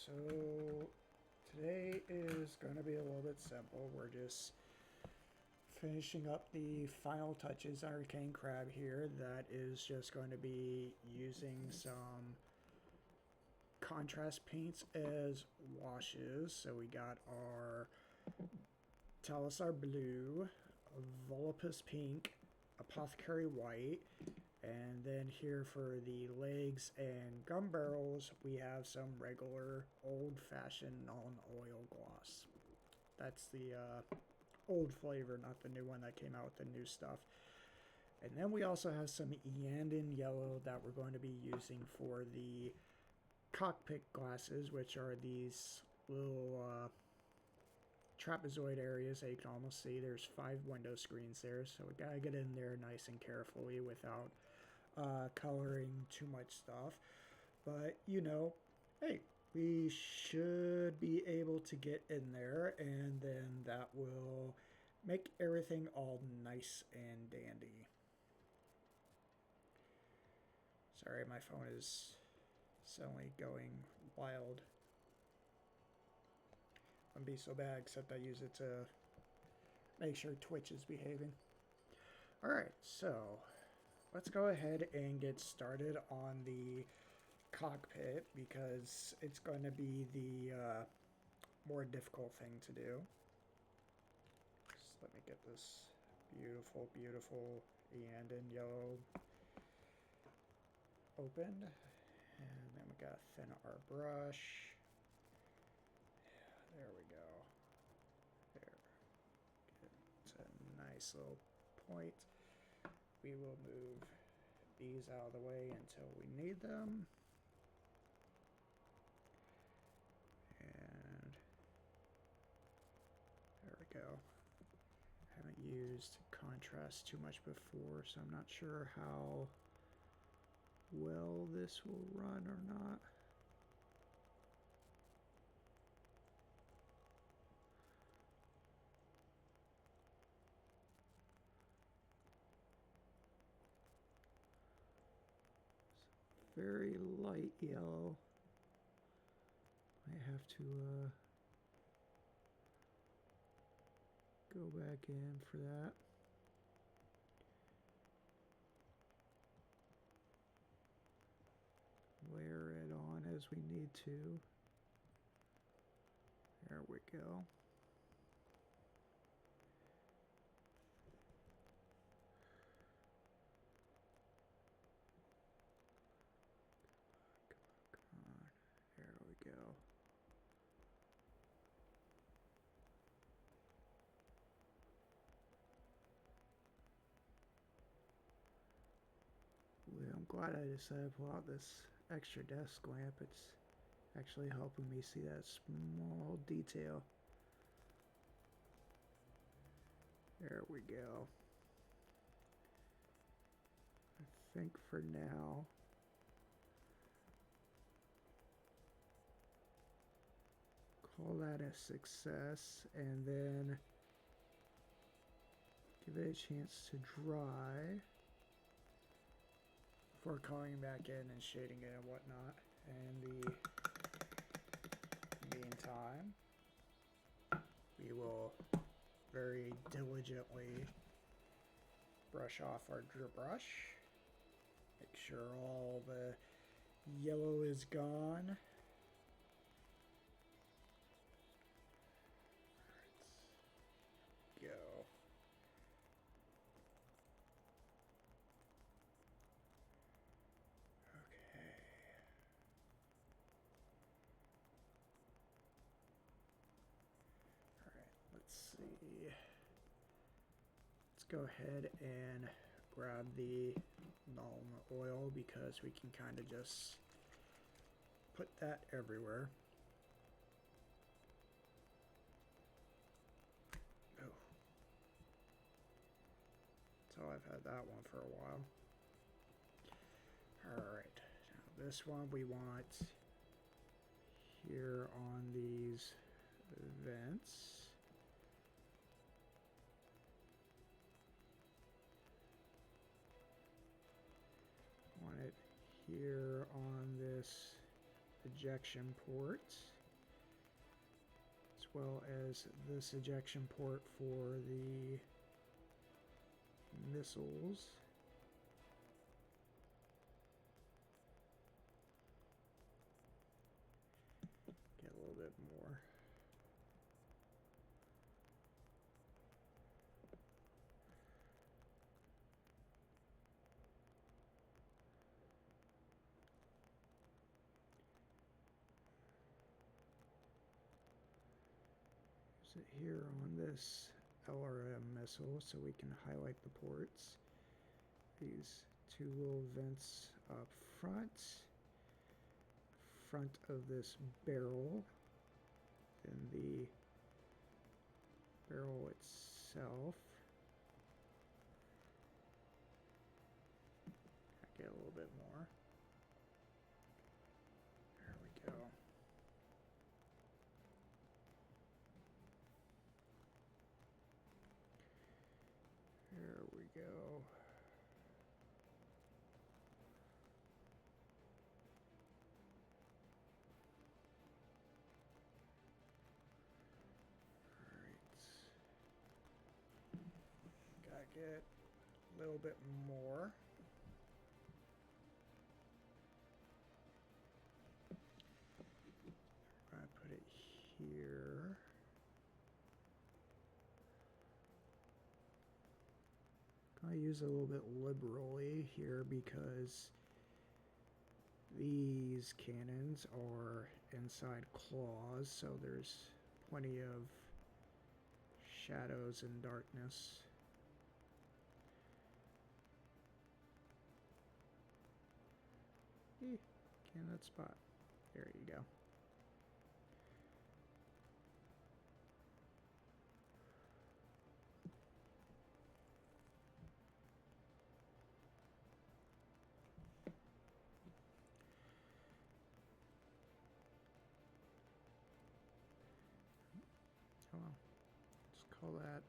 So today is going to be a little bit simple. We're just finishing up the final touches on our cane crab here. That is just going to be using some contrast paints as washes. So we got our Talisar blue, Volupus pink, Apothecary white, and then here for the legs and gum barrels, we have some regular old-fashioned non-oil gloss. That's the old flavor, not the new one that came out with the new stuff. And then we also have some Iyanden yellow that we're going to be using for the cockpit glasses, which are these little trapezoid areas that you can almost see. There's 5 window screens there, so we gotta get in there nice and carefully without coloring too much stuff. But you know, hey, we should be able to get in there, and then that will make everything all nice and dandy. Sorry, my phone is suddenly going wild. Wouldn't be so bad, except I use it to make sure Twitch is behaving. Alright, so let's go ahead and get started on the cockpit, because it's going to be the more difficult thing to do. Just let me get this beautiful, beautiful Iyanden yellow opened. And then we gotta thin our brush. There we go. There. Get a nice little point. We will move these out of the way until we need them. And there we go. I haven't used contrast too much before, so I'm not sure how well this will run or not. Very light yellow. I have to go back in for that. Layer it on as we need to. There we go. There we go. Well, I'm glad I decided to pull out this extra desk lamp. It's actually helping me see that small detail. There we go. I think for now, call that a success, and then give it a chance to dry before coming back in and shading it and whatnot. In the meantime, we will very diligently brush off our drip brush. Make sure all the yellow is gone. Go. Okay. All right, let's see. Let's go ahead and grab the Nuln oil, because we can kind of just put that everywhere. Oh. So I've had that one for a while. Alright, now this one we want here on these vents. Want it here on this ejection port. as well as this ejection port for the missiles. Get a little bit more. Use it here on this LRM missile so we can highlight the ports. These two little vents up front of this barrel, then the barrel itself. I get a little bit more. There we go. There we go. Gotta get a little bit more. I'm gonna put it here. I use it a little bit liberally here because these cannons are inside claws, so there's plenty of shadows and darkness. Cannon spot. There you go. Oh well. Let's call that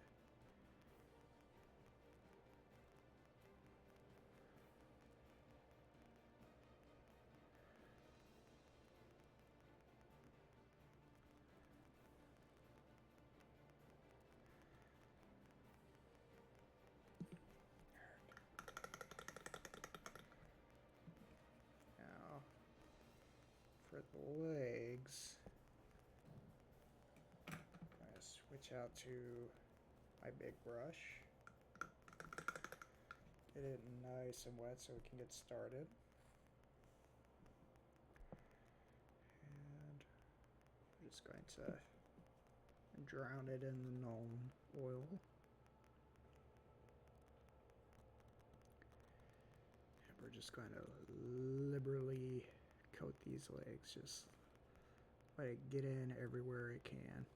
now for the legs. I'm gonna switch out to my big brush. Get it nice and wet so we can get started. And we're just going to drown it in the Nuln oil. And we're just going to liberally coat these legs. Just let it get in everywhere it can.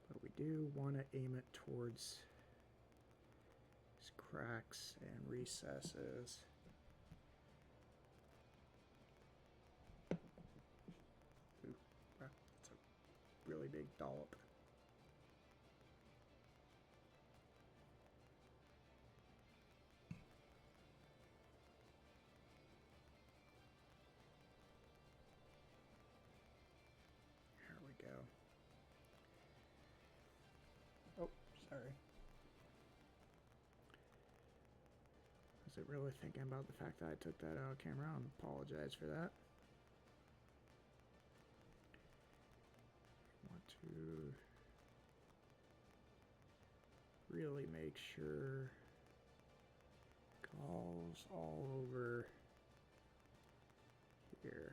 But we do want to aim it towards these cracks and recesses. Ooh, that's a really big dollop. There we go. Oh, sorry. Wasn't really thinking about the fact that I took that out of camera. I apologize for that. Want to really make sure calls all over here.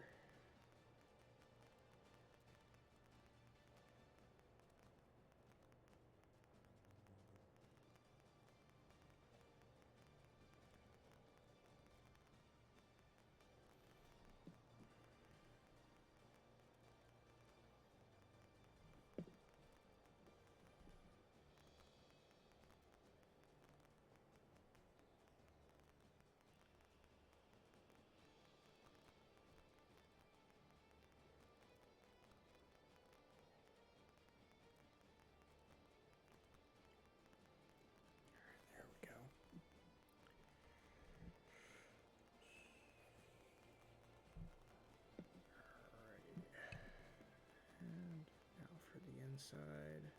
side.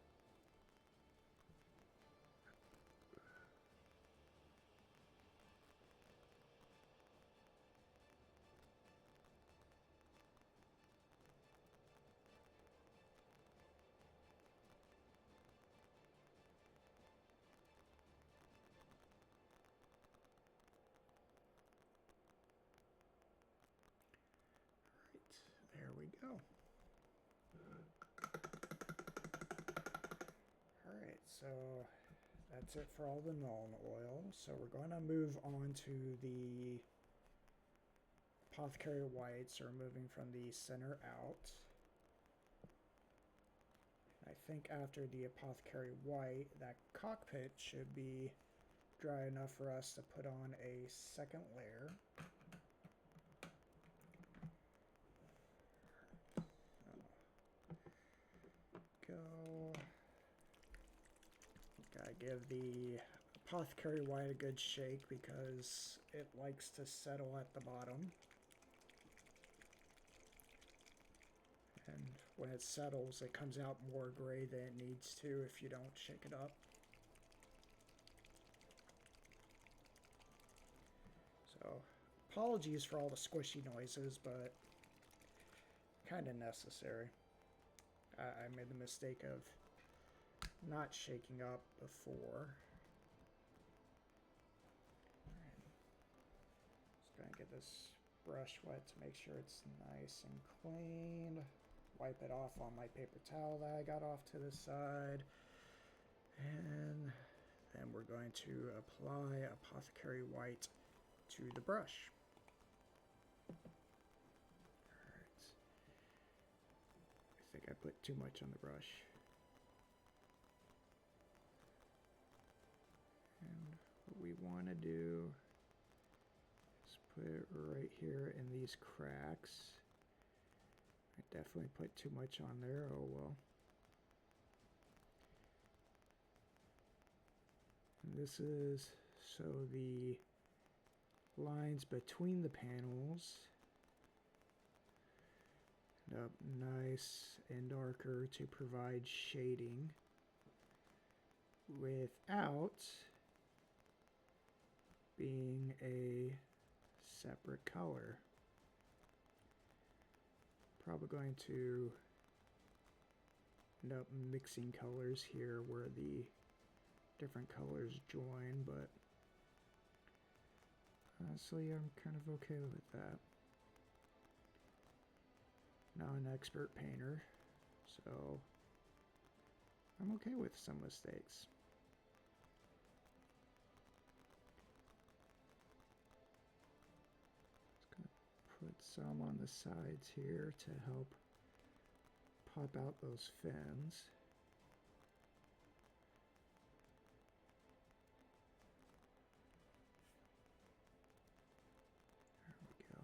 There we go. Alright, so that's it for all the Nuln oil. So we're going to move on to the Apothecary Whites, or moving from the center out. I think after the Apothecary White, that cockpit should be dry enough for us to put on a second layer. Go. Gotta give the Apothecary White a good shake because it likes to settle at the bottom. And when it settles, it comes out more gray than it needs to if you don't shake it up. So, apologies for all the squishy noises, but kind of necessary. I made the mistake of not shaking up before. Just gonna get this brush wet to make sure it's nice and clean. Wipe it off on my paper towel that I got off to the side. And then we're going to apply Apothecary White to the brush. Alright. I think I put too much on the brush. And what we want to do is put it right here in these cracks. I definitely put too much on there, oh well. And this is so the lines between the panels end up nice and darker to provide shading without being a separate color. Probably going to end up mixing colors here where the different colors join, but honestly I'm kind of okay with that. Not an expert painter, so I'm okay with some mistakes. Put some on the sides here to help pop out those fins. There we go.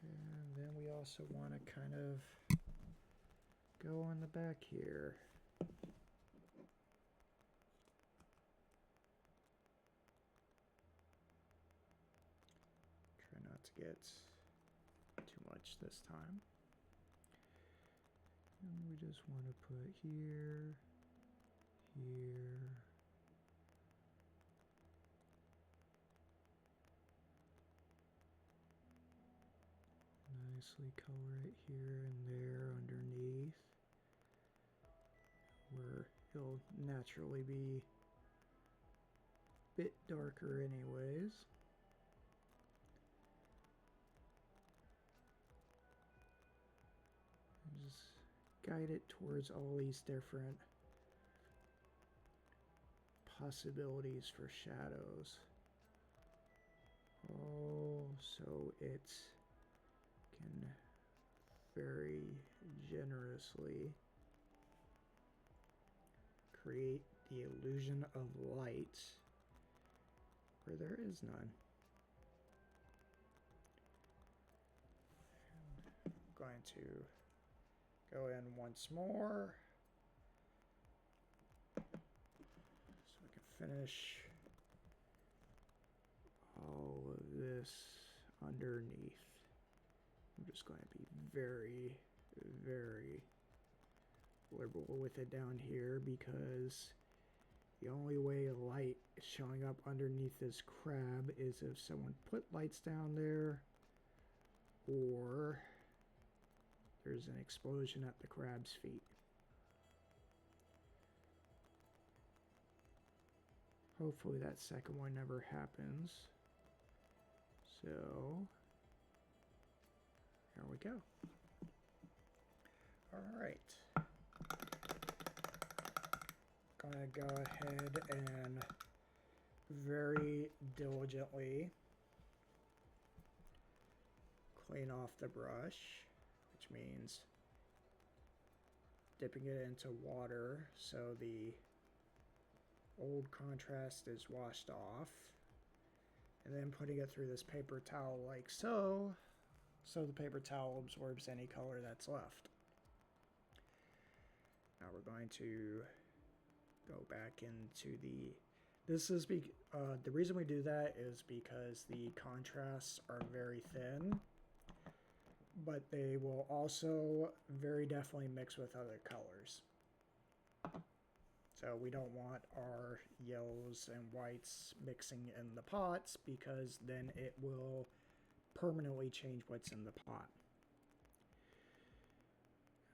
And then we also want to kind of go on the back here. Not to get too much this time. And we just want to put here, here, nicely color it here and there underneath, where it'll naturally be a bit darker anyways. Just guide it towards all these different possibilities for shadows. Oh, so it can very generously create the illusion of light where there is none. I'm going to go in once more so we can finish all of this underneath. I'm just going to be very very liberal with it down here, because the only way light is showing up underneath this crab is if someone put lights down there, or there's an explosion at the crab's feet. Hopefully that second one never happens. So, there we go. Alright. Gonna go ahead and very diligently clean off the brush, which means dipping it into water so the old contrast is washed off, and then putting it through this paper towel like so, so the paper towel absorbs any color that's left. Now we're going to go back into the, the reason we do that is because the contrasts are very thin, but they will also very definitely mix with other colors. So we don't want our yellows and whites mixing in the pots, because then it will permanently change what's in the pot.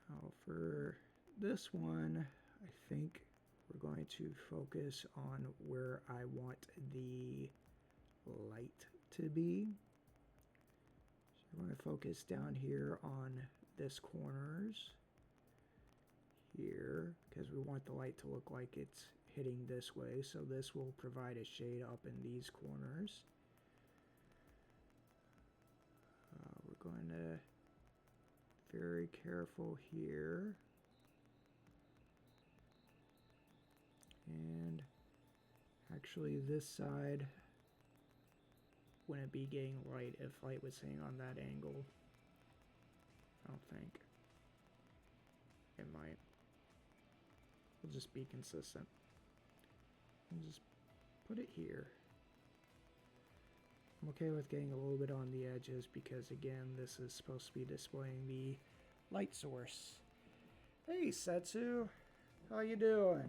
Now for this one, I think we're going to focus on where I want the light to be. So we're going to focus down here on this corners here, because we want the light to look like it's hitting this way, so this will provide a shade up in these corners. We're going to be very careful here, and actually this side wouldn't be getting light if light was hitting on that angle. I don't think. It might. We'll just be consistent. We'll just put it here. I'm okay with getting a little bit on the edges, because again, this is supposed to be displaying the light source. Hey Setsu, how you doing?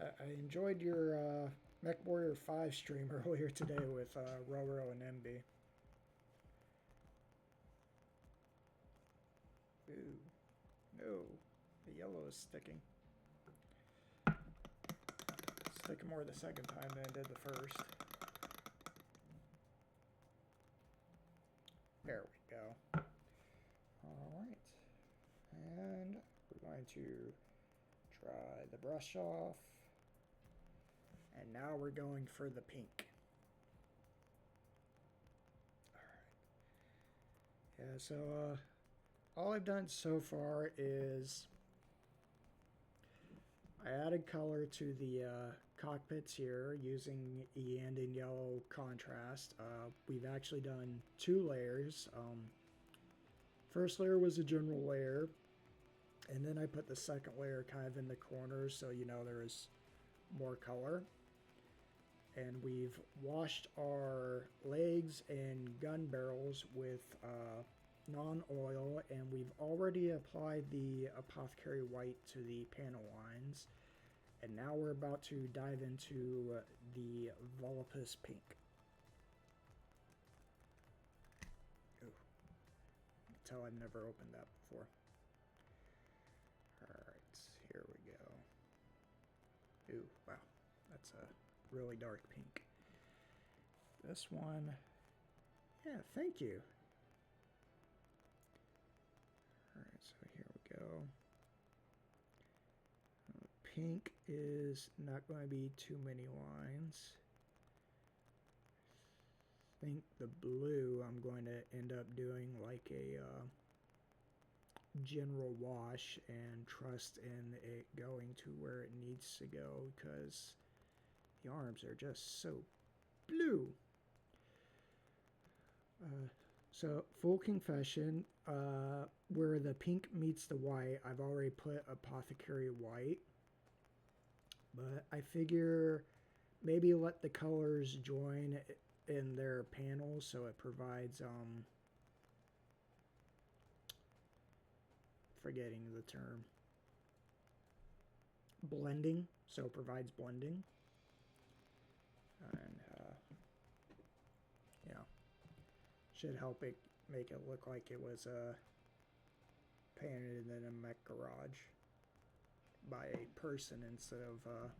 I enjoyed your MechWarrior 5 stream earlier today with Roro and MB. Ooh, no, the yellow is sticking. Sticking more the second time than it did the first. There we go. Alright. And we're going to dry the brush off. And now we're going for the pink. Alright. Yeah, so all I've done so far is I added color to the cockpits here using Eand and yellow contrast. We've actually done 2 layers. First layer was a general layer, and then I put the second layer kind of in the corners, so you know there is more color. And we've washed our legs and gun barrels with non-oil, and we've already applied the apothecary white to the panel lines. And now we're about to dive into the Volupus pink. Ooh, I can tell I've never opened that before. Alright, here we go. Ooh, wow, that's a really dark pink. This one, yeah, thank you. Alright, so here we go. Pink is not going to be too many lines. I think the blue I'm going to end up doing like a general wash and trust in it going to where it needs to go, because the arms are just so blue. So full confession, where the pink meets the white, I've already put apothecary white, but I figure maybe let the colors join in their panels so it provides forgetting the term, blending, so it provides blending. And yeah, should help it make it look like it was painted in a mech garage by a person instead of a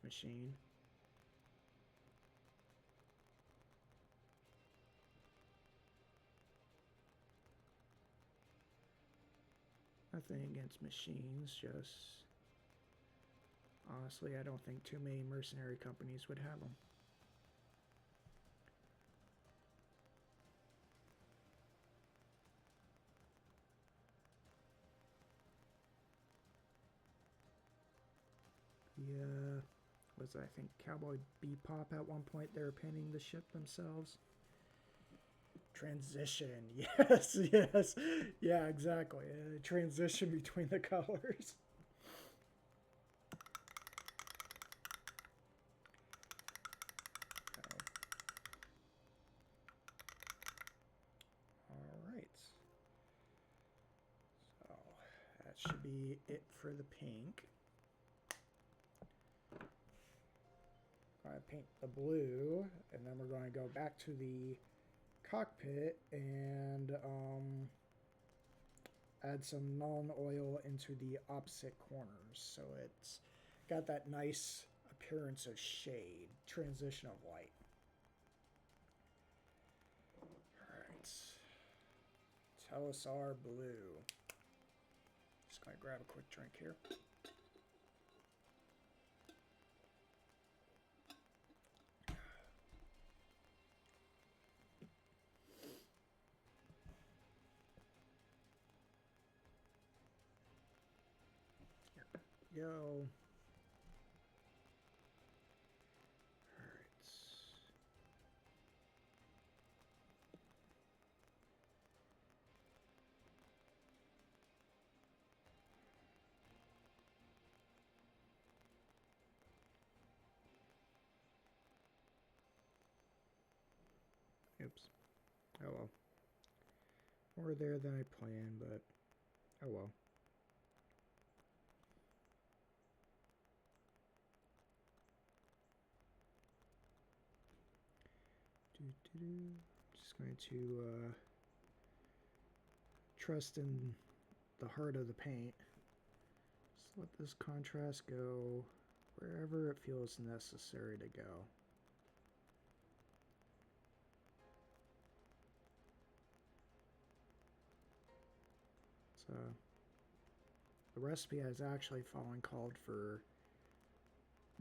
machine. Nothing against machines, just honestly, I don't think too many mercenary companies would have them. Yeah, was I think Cowboy Bebop at one point they were painting the ship themselves. Transition, yes, yes, yeah, exactly. Transition between the colors. All right. So that should be it for the pink. I paint the blue, and then we're going to go back to the cockpit and add some non-oil into the opposite corners, so it's got that nice appearance of shade, transition of light. Alright. Telesar blue. Just gonna grab a quick drink here. Here we go. Oops. Oh well. More there than I planned, but oh well. Just going to trust in the heart of the paint. Just let this contrast go wherever it feels necessary to go. So the recipe has actually fallen called for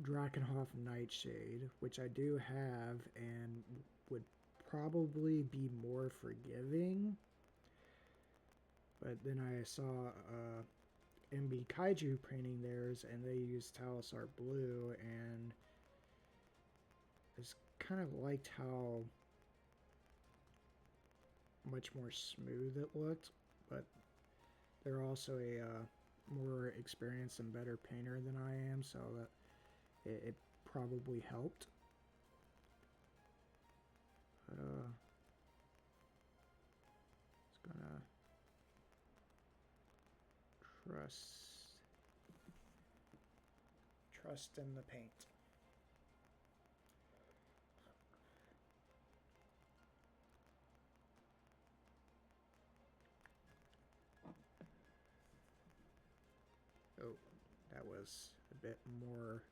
Drakenhof Nightshade, which I do have and would probably be more forgiving. But then I saw MB Kaiju painting theirs and they used Talosar Blue, and I just kind of liked how much more smooth it looked, but they're also a more experienced and better painter than I am, so that it probably helped. Just gonna trust in the paint. Oh, that was a bit more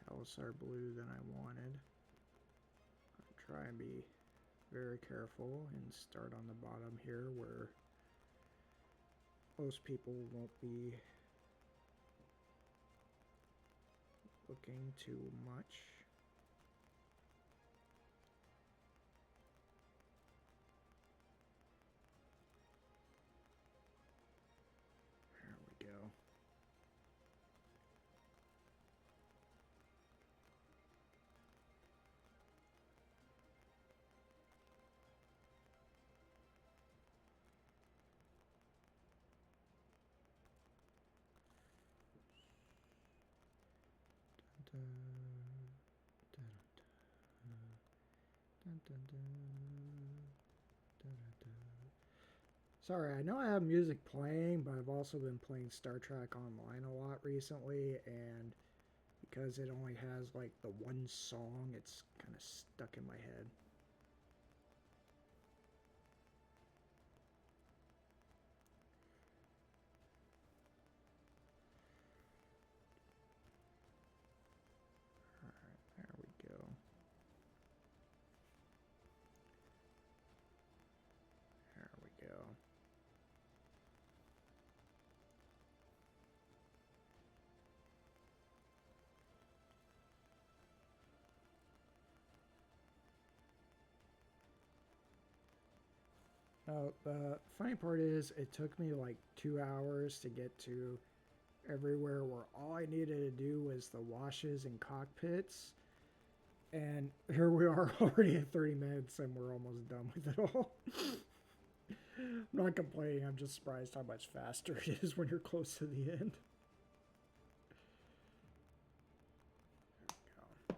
Talosar blue than I wanted. I'll try and be very careful and start on the bottom here where most people won't be looking too much. There we go. Sorry, I know I have music playing, but I've also been playing Star Trek Online a lot recently, and because it only has like the one song, it's kind of stuck in my head. Alright, there we go. There we go. Now, the funny part is, it took me like 2 hours to get to everywhere where all I needed to do was the washes and cockpits. And here we are already at 30 minutes and we're almost done with it all. I'm not complaining, I'm just surprised how much faster it is when you're close to the end. There we go.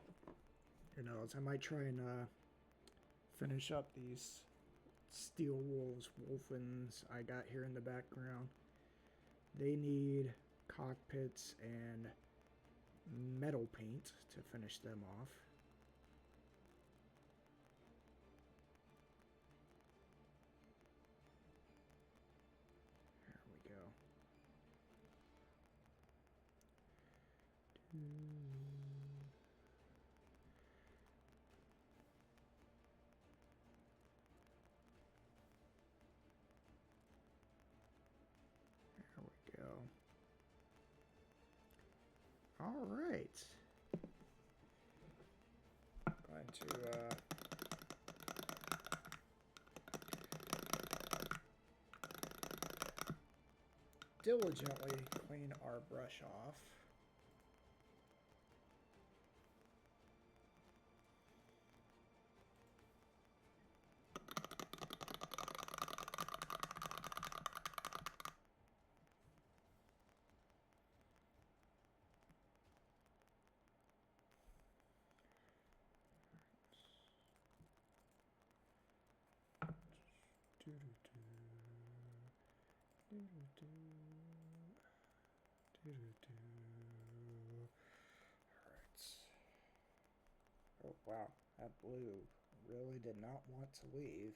Who knows, I might try and finish up these Steel Wolves, Wolfins I got here in the background. They need cockpits and metal paint to finish them off. There we go. There we go. All right. Going to diligently clean our brush off. Oh wow, that blue really did not want to leave.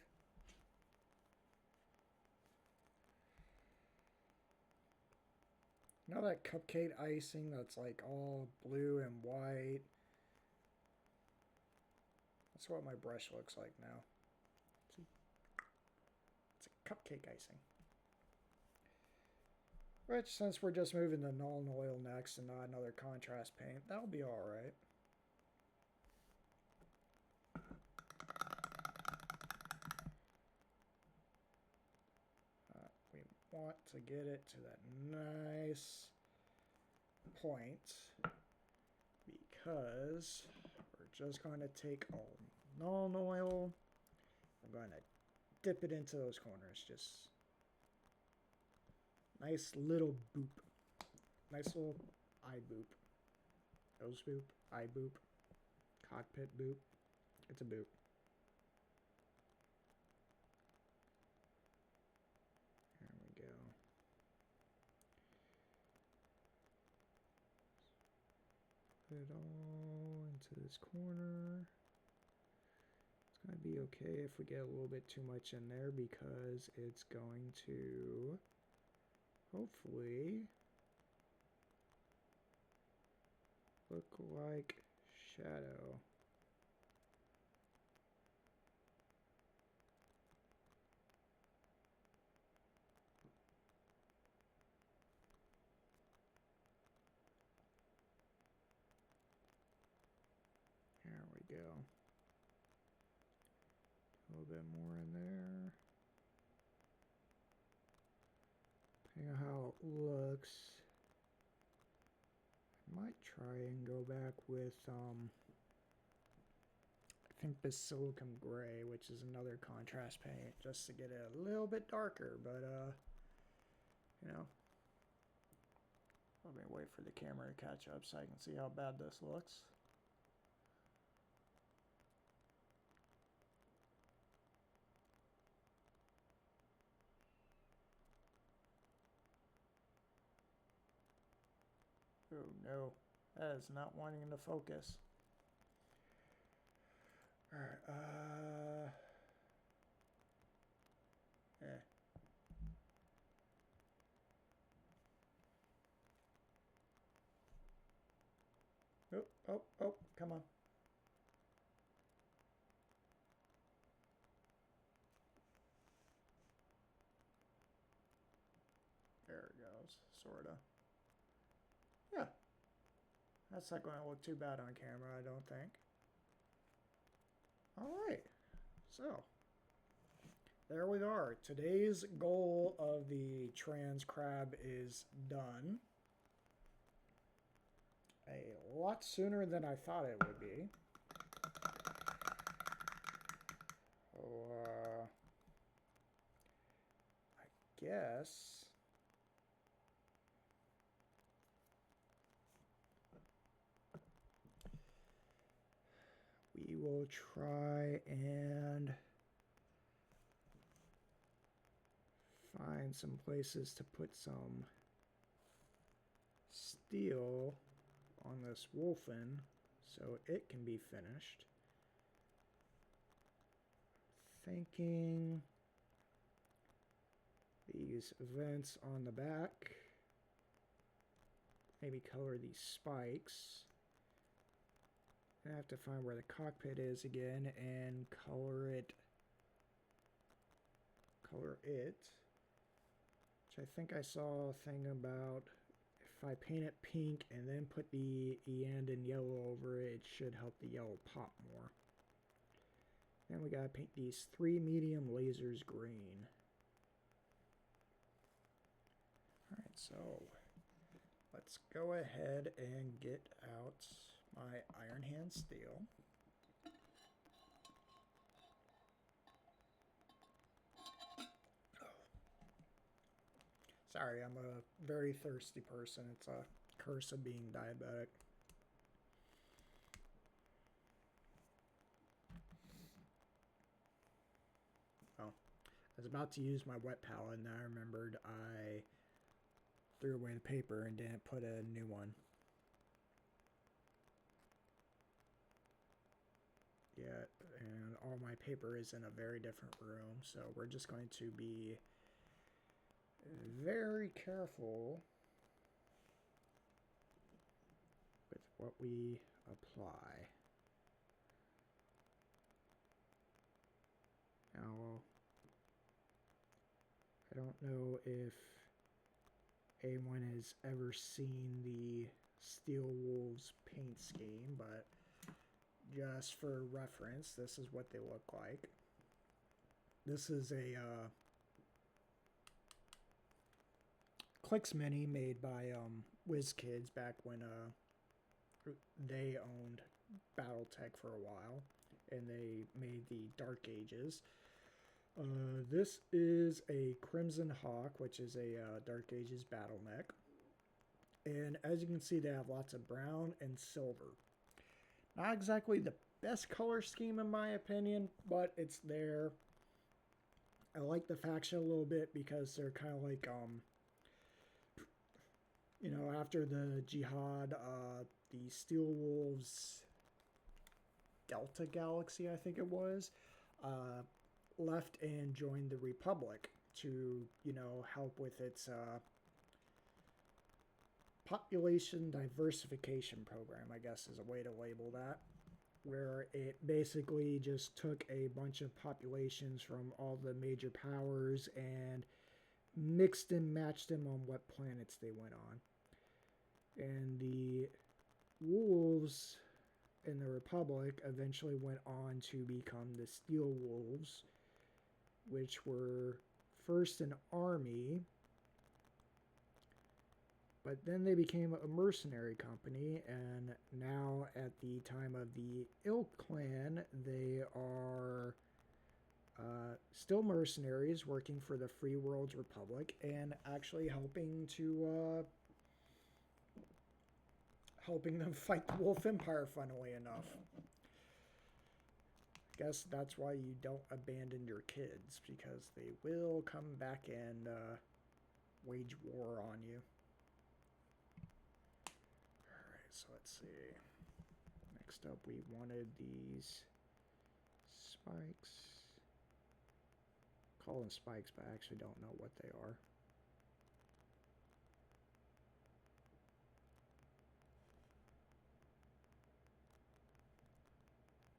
You know that cupcake icing that's like all blue and white? That's what my brush looks like now. See? It's a cupcake icing. Which, since we're just moving to null and oil next and not another contrast paint, that'll be alright. We want to get it to that nice point because we're just going to take all null and oil. We're going to dip it into those corners. Just nice little boop. Nice little eye boop. Nose boop. Eye boop. Cockpit boop. It's a boop. There we go. Put it all into this corner. It's going to be okay if we get a little bit too much in there because it's going to hopefully look like shadow. There we go. A little bit more in there. Depending on how it looks. I might try and go back with I think Basilicum Gray, which is another contrast paint, just to get it a little bit darker, but you know, let me wait for the camera to catch up so I can see how bad this looks. Oh no, that is not wanting to focus. Alright, eh. Oh, oh, oh, come on. There it goes, sorta. Yeah, that's not going to look too bad on camera, I don't think. Alright, so there we are. Today's goal of the trans crab is done. A lot sooner than I thought it would be. So, I guess we will try and find some places to put some steel on this wolfen so it can be finished. Thinking these vents on the back, maybe color these spikes. I have to find where the cockpit is again and color it, which I think I saw a thing about if I paint it pink and then put the Eandon yellow over it, it should help the yellow pop more. Then we gotta paint these 3 medium lasers green. Alright, so let's go ahead and get out my iron hand steel. Sorry, I'm a very thirsty person. It's a curse of being diabetic. Oh, I was about to use my wet palette and I remembered I threw away the paper and didn't put a new one. Yet, and all my paper is in a very different room, so we're just going to be very careful with what we apply. Now, I don't know if anyone has ever seen the Steel Wolves paint scheme, but just for reference, this is what they look like. This is a Clicks Mini made by WizKids back when they owned Battletech for a while, and they made the Dark Ages. This is a Crimson Hawk, which is a Dark Ages battle mech. And as you can see, they have lots of brown and silver. Not exactly the best color scheme in my opinion, but it's there. I like the faction a little bit because they're kind of like, you know, after the Jihad, the Steel Wolves Delta Galaxy, I think it was, left and joined the Republic to, you know, help with its population diversification program, I guess is a way to label that, where it basically just took a bunch of populations from all the major powers and mixed and matched them on what planets they went on. And the Wolves in the Republic eventually went on to become the Steel Wolves, which were first an army, but then they became a mercenary company, and now at the time of the Ilk clan, they are still mercenaries working for the Free World's Republic and actually helping them fight the Wolf Empire, funnily enough. I guess that's why you don't abandon your kids, because they will come back and wage war on you. so let's see. Next up, we wanted these spikes. Call them spikes, but I actually don't know what they are.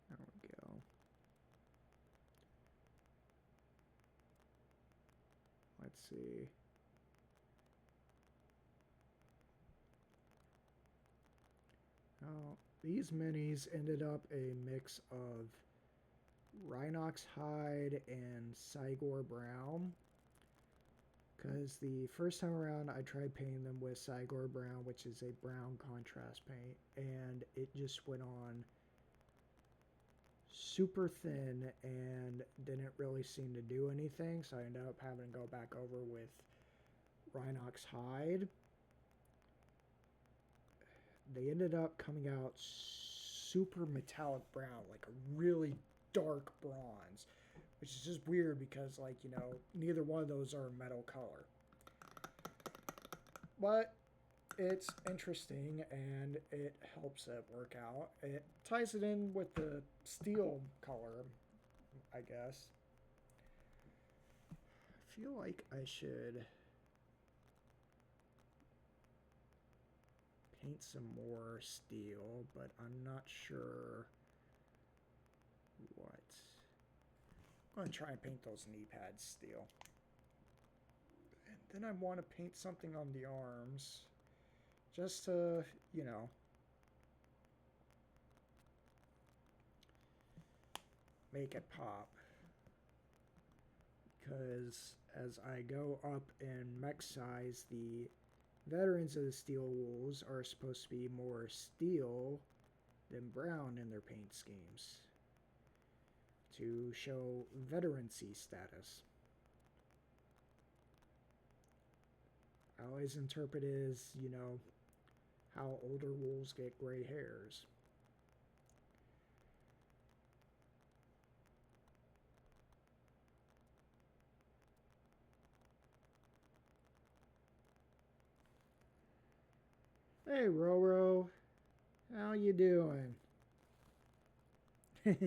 There we go. Let's see. Now, these minis ended up a mix of Rhinox hide and Cygor brown. Because the first time around, I tried painting them with Cygor brown, which is a brown contrast paint, and it just went on super thin and didn't really seem to do anything. So I ended up having to go back over with Rhinox hide. They ended up coming out super metallic brown, like a really dark bronze, which is just weird because, like, you know, neither one of those are a metal color. But it's interesting and it helps it work out. It ties it in with the steel color, I guess. I feel like I should paint some more steel, but I'm not sure what. I'm going to try and paint those knee pads steel. And then I want to paint something on the arms. Just to, you know, make it pop. Because as I go up in mech size, the veterans of the Steel Wolves are supposed to be more steel than brown in their paint schemes to show veterancy status. I always interpret it as, you know, how older wolves get gray hairs. Hey, Roro. How you doing? It's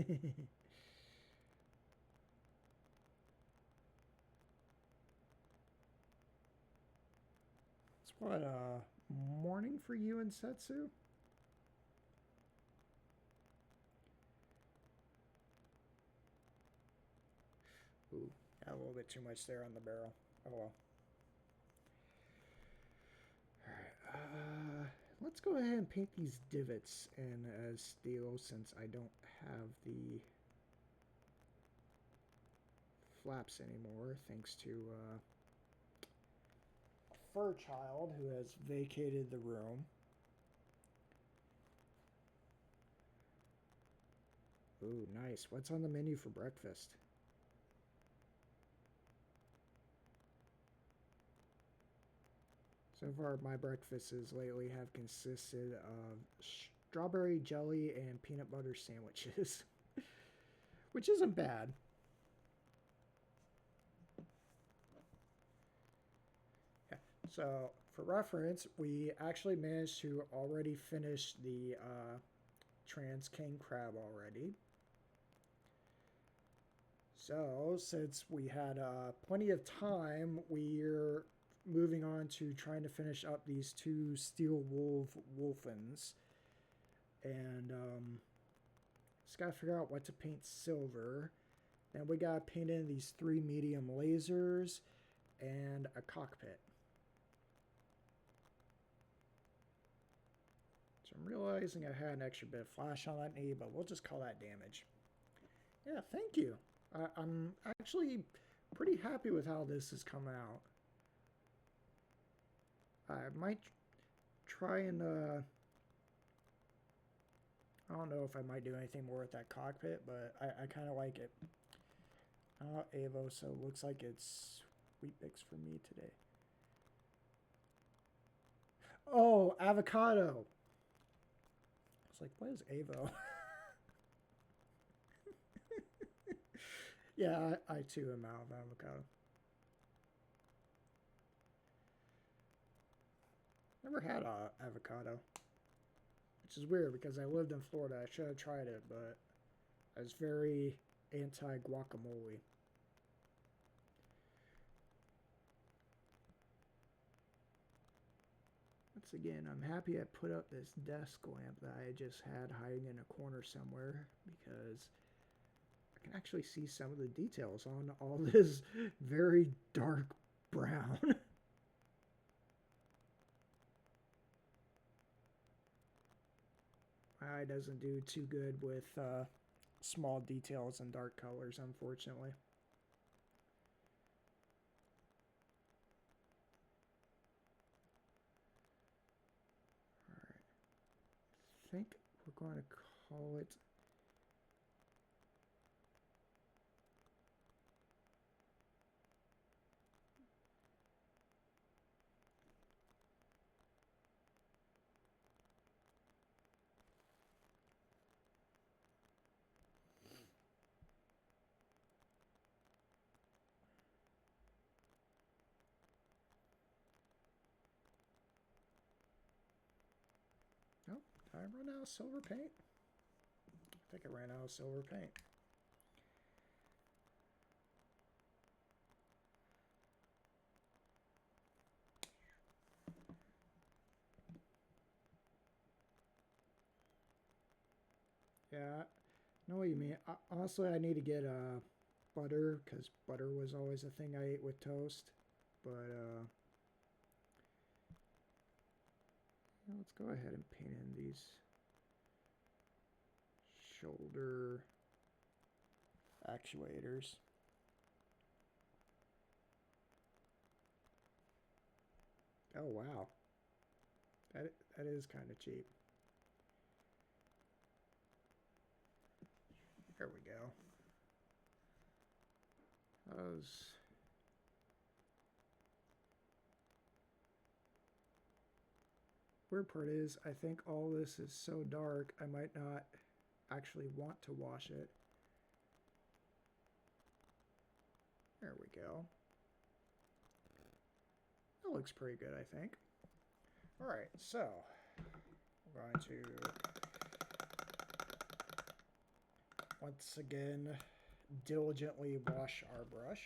what, morning for you and Setsu? Ooh, got a little bit too much there on the barrel. Oh well. Alright, let's go ahead and paint these divots in steel since I don't have the flaps anymore, thanks to a fur child who has vacated the room. Ooh, nice. What's on the menu for breakfast? So far, my breakfasts lately have consisted of strawberry jelly and peanut butter sandwiches, which isn't bad. Yeah. So, for reference, we actually managed to already finish the trans king crab already. So, since we had plenty of time, we're moving on to trying to finish up these two steel wolfins. And just gotta figure out what to paint silver. Then we gotta paint in these 3 medium lasers and a cockpit. So I'm realizing I had an extra bit of flash on that knee, but we'll just call that damage. Yeah, thank you. I'm actually pretty happy with how this has come out. I might try and, I don't know if I might do anything more with that cockpit, but I kind of like it. Avo, so it looks like it's Wheat Bix for me today. Oh, avocado. I was like, what is Avo? Yeah, I too am out of avocado. Never had avocado. which is weird because I lived in Florida. I should have tried it, but I was very anti-guacamole. Once again, I'm happy I put up this desk lamp that I just had hiding in a corner somewhere because I can actually see some of the details on all this very dark brown. My eye doesn't do too good with small details and dark colors, unfortunately. Alright. I think we're going to call it... Oh, did I run out of silver paint? I think I ran out of silver paint. Yeah, I know what you mean. Honestly, I need to get butter because butter was always a thing I ate with toast. But let's go ahead and paint in these shoulder actuators. Oh wow, that is kind of cheap. There we go. Those. Weird part is, I think all this is so dark, I might not actually want to wash it. There we go. That looks pretty good, I think. Alright, so we're going to once again diligently wash our brush.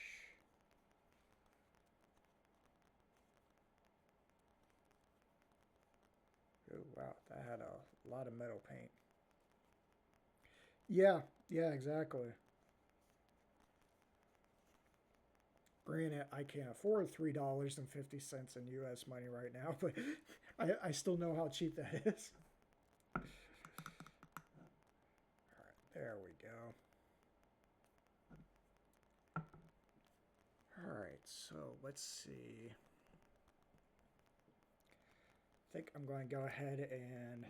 Oh wow, that had a lot of metal paint. Yeah, exactly. Granted, I can't afford $3.50 in US money right now, but I still know how cheap that is. All right, there we go. All right, so let's see. I think I'm going to go ahead and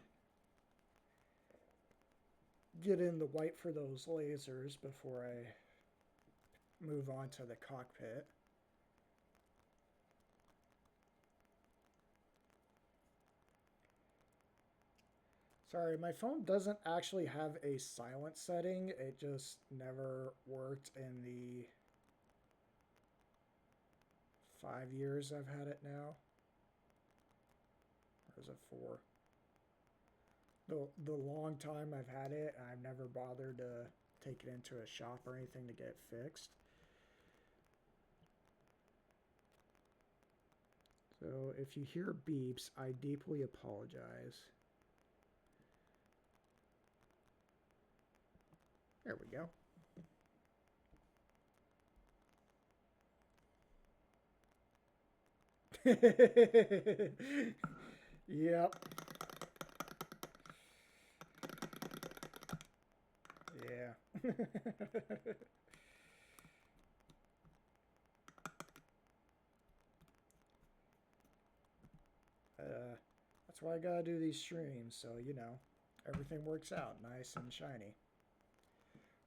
get in the white for those lasers before I move on to the cockpit. Sorry, my phone doesn't actually have a silent setting. It just never worked in the 5 years I've had it now. Or is it 4? The long time I've had it, I've never bothered to take it into a shop or anything to get fixed. So if you hear beeps, I deeply apologize. There we go. Yep. Yeah. That's why I gotta do these streams, so you know, everything works out nice and shiny.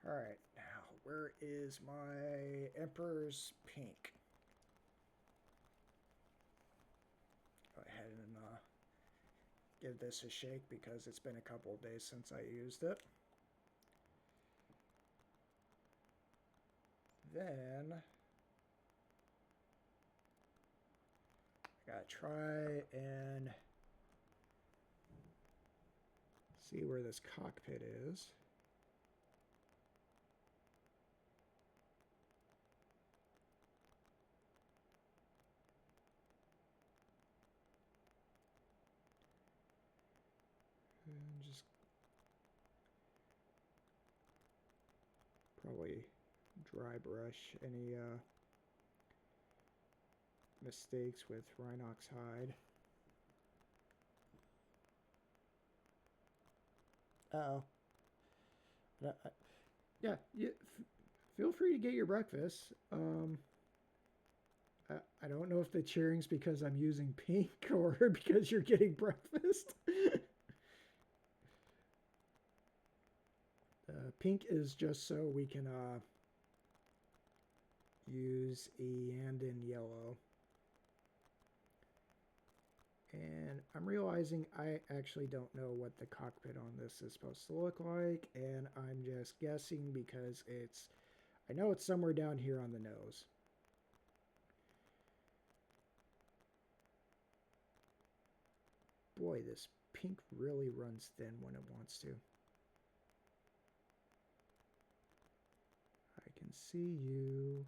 Alright, now where is my Emperor's Pink? Go ahead and give this a shake because it's been a couple of days since I used it. Then I gotta try and see where this cockpit is. And just probably dry brush any mistakes with Rhinox hide. Uh-oh. Yeah, feel free to get your breakfast. I don't know if the cheering's because I'm using pink or because you're getting breakfast. Pink is just so we can use and in yellow. And I'm realizing I actually don't know what the cockpit on this is supposed to look like, and I'm just guessing because I know it's somewhere down here on the nose. Boy, this pink really runs thin when it wants to. I can see you.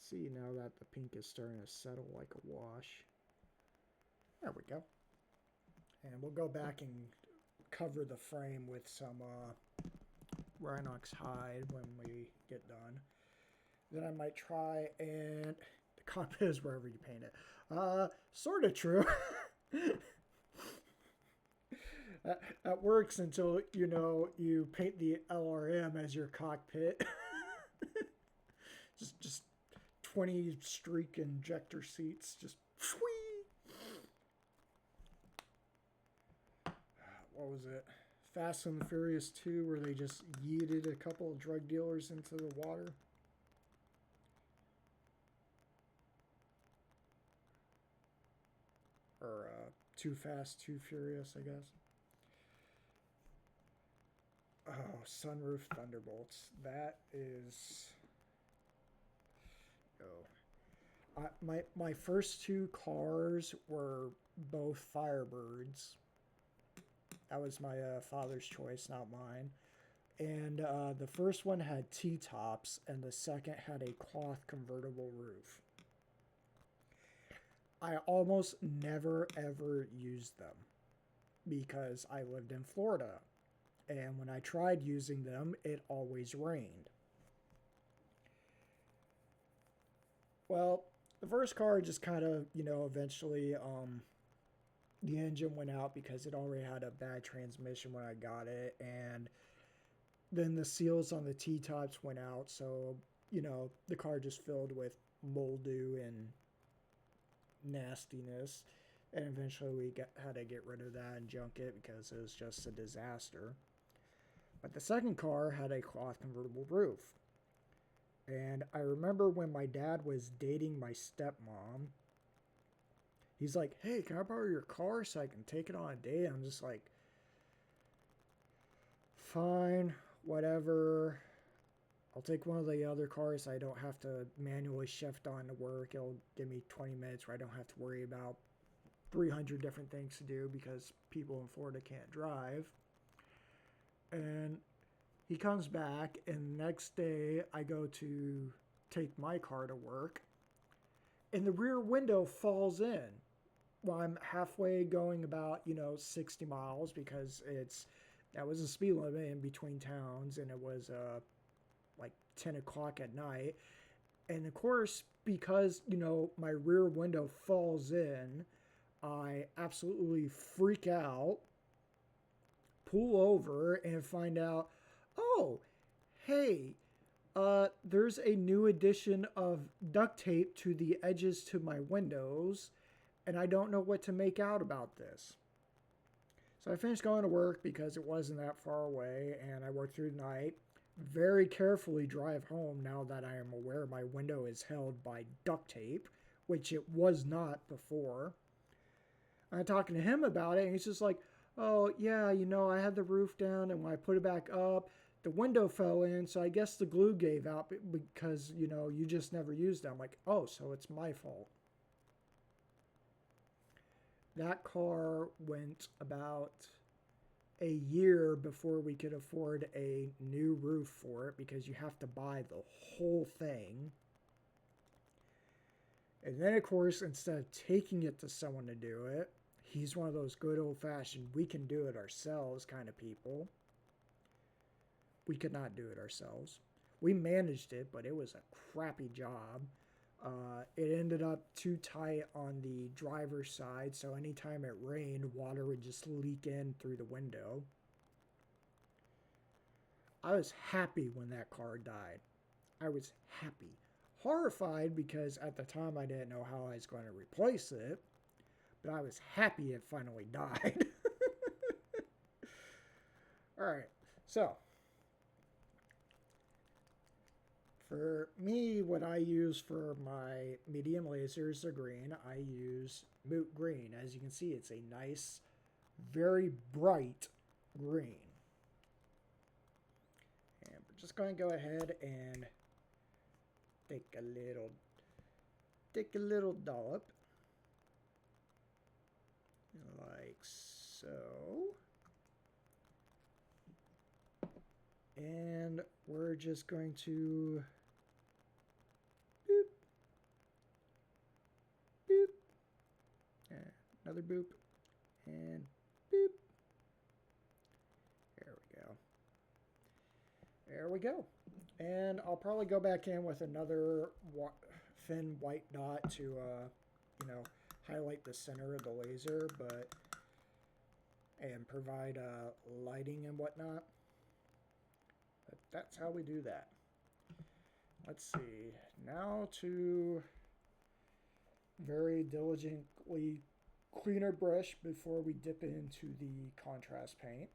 See now that the pink is starting to settle like a wash. There we go. And we'll go back and cover the frame with some Rhinox hide when we get done. Then I might try and the cockpit is wherever you paint it. Sort of true. That works until you paint the LRM as your cockpit. just 20 streak injector seats, just whee! What was it? Fast and the Furious 2, where they just yeeted a couple of drug dealers into the water. Or Too Fast, Too Furious, I guess. Oh, sunroof thunderbolts. That is... Oh. My first two cars were both Firebirds. That was my father's choice, not mine. And the first one had T-tops, and the second had a cloth convertible roof. I almost never ever used them because I lived in Florida. And when I tried using them, it always rained. Well, the first car just kind of, eventually the engine went out because it already had a bad transmission when I got it. And then the seals on the T-tops went out. So, the car just filled with moldy and nastiness. And eventually we had to get rid of that and junk it because it was just a disaster. But the second car had a cloth convertible roof. And I remember when my dad was dating my stepmom, he's like, hey, can I borrow your car so I can take it on a date? I'm just like, fine, whatever. I'll take one of the other cars so I don't have to manually shift on to work. It'll give me 20 minutes where I don't have to worry about 300 different things to do because people in Florida can't drive. And he comes back, and the next day I go to take my car to work, and the rear window falls in. Well, I'm halfway going about, 60 miles because that was a speed limit in between towns, and it was like 10 o'clock at night. And of course, because, my rear window falls in, I absolutely freak out, pull over, and find out, oh, hey, there's a new addition of duct tape to the edges to my windows, and I don't know what to make out about this. So I finished going to work because it wasn't that far away, and I worked through the night. Very carefully drive home now that I am aware my window is held by duct tape, which it was not before. I'm talking to him about it, and he's just like, oh, yeah, I had the roof down, and when I put it back up, the window fell in, so I guess the glue gave out because, you know, you just never used it. I'm like, oh, so it's my fault. That car went about a year before we could afford a new roof for it because you have to buy the whole thing. And then, of course, instead of taking it to someone to do it, he's one of those good old-fashioned, we can do it ourselves kind of people. We could not do it ourselves. We managed it, but it was a crappy job. It ended up too tight on the driver's side, so anytime it rained, water would just leak in through the window. I was happy when that car died. I was happy. Horrified because at the time I didn't know how I was going to replace it, but I was happy it finally died. Alright, so for me, what I use for my medium lasers are green. I use Moot Green. As you can see, it's a nice, very bright green. And we're just going to go ahead and take a little dollop, like so. And we're just going to boop, boop, another boop, and boop. There we go. There we go. And I'll probably go back in with another thin white dot to, you know, highlight the center of the laser, and provide lighting and whatnot. But that's how we do that. Let's see. Now to very diligently clean our brush before we dip into the contrast paint.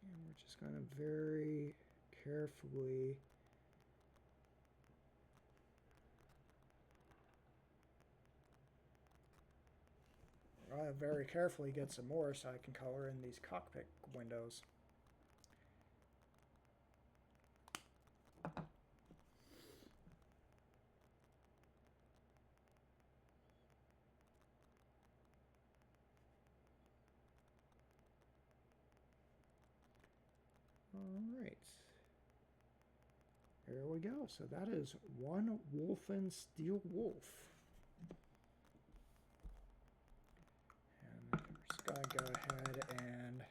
And we're just going to very carefully get some more so I can color in these cockpit windows. Alright. There we go. So that is one Wolfen Steel Wolf. And we're just going to go ahead and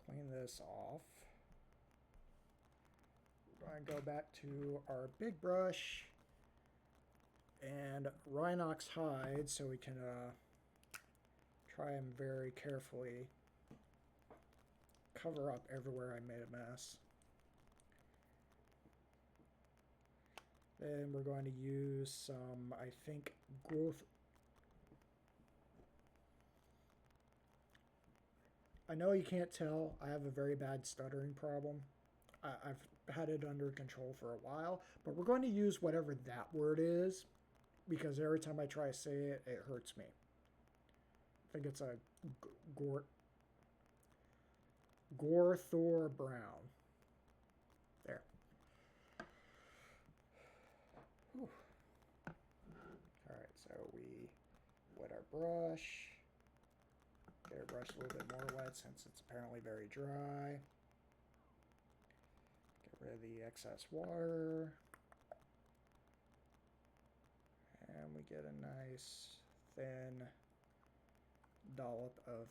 clean this off. We're going to go back to our big brush and Rhinox hide so we can try and very carefully cover up everywhere I made a mess. Then we're going to use some, I think, growth. I know you can't tell, I have a very bad stuttering problem. I've had it under control for a while, but we're going to use whatever that word is because every time I try to say it, it hurts me. I think it's a Gorthor Brown. There. Whew. Alright, so we wet our brush. Get our brush a little bit more wet since it's apparently very dry. Get rid of the excess water. And we get a nice thin dollop of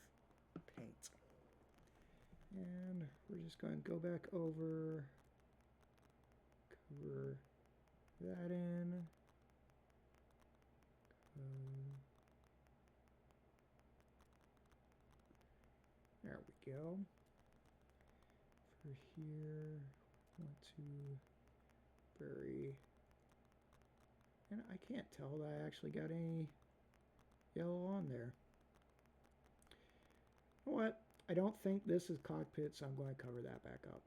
paint. And we're just going to go back over, cover that in. There we go. For here, want to bury, and I can't tell that I actually got any yellow on there. You know what? I don't think this is cockpit, so I'm going to cover that back up.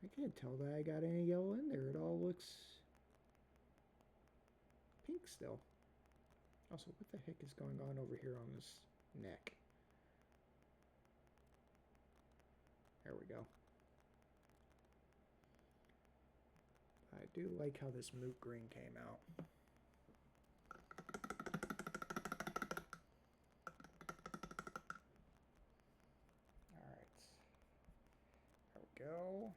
I can't tell that I got any yellow in there. It all looks pink still. Also, what the heck is going on over here on this neck? There we go. I do like how this moot green came out. Alright. There we go.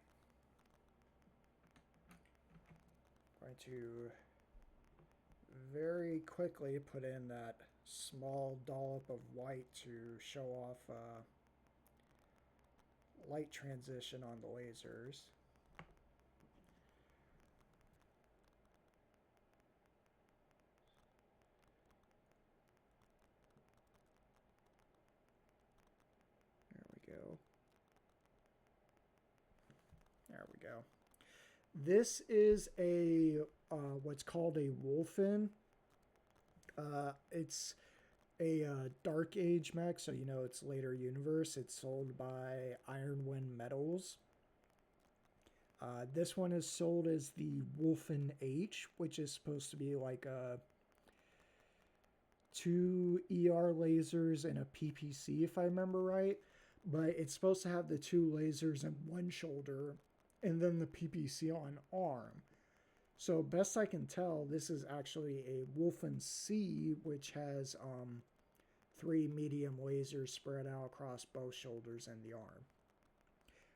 Going to very quickly put in that small dollop of white to show off light transition on the lasers. There we go. There we go. This is a what's called a Wolfen. It's a Dark Age mech, so you know it's later universe. It's sold by Ironwind Metals. This one is sold as the Wolfen H, which is supposed to be like a 2 ER lasers and a PPC, if I remember right. But it's supposed to have the 2 lasers in one shoulder and then the PPC on arm. So best I can tell, this is actually a Wolfen C, which has 3 medium lasers spread out across both shoulders and the arm.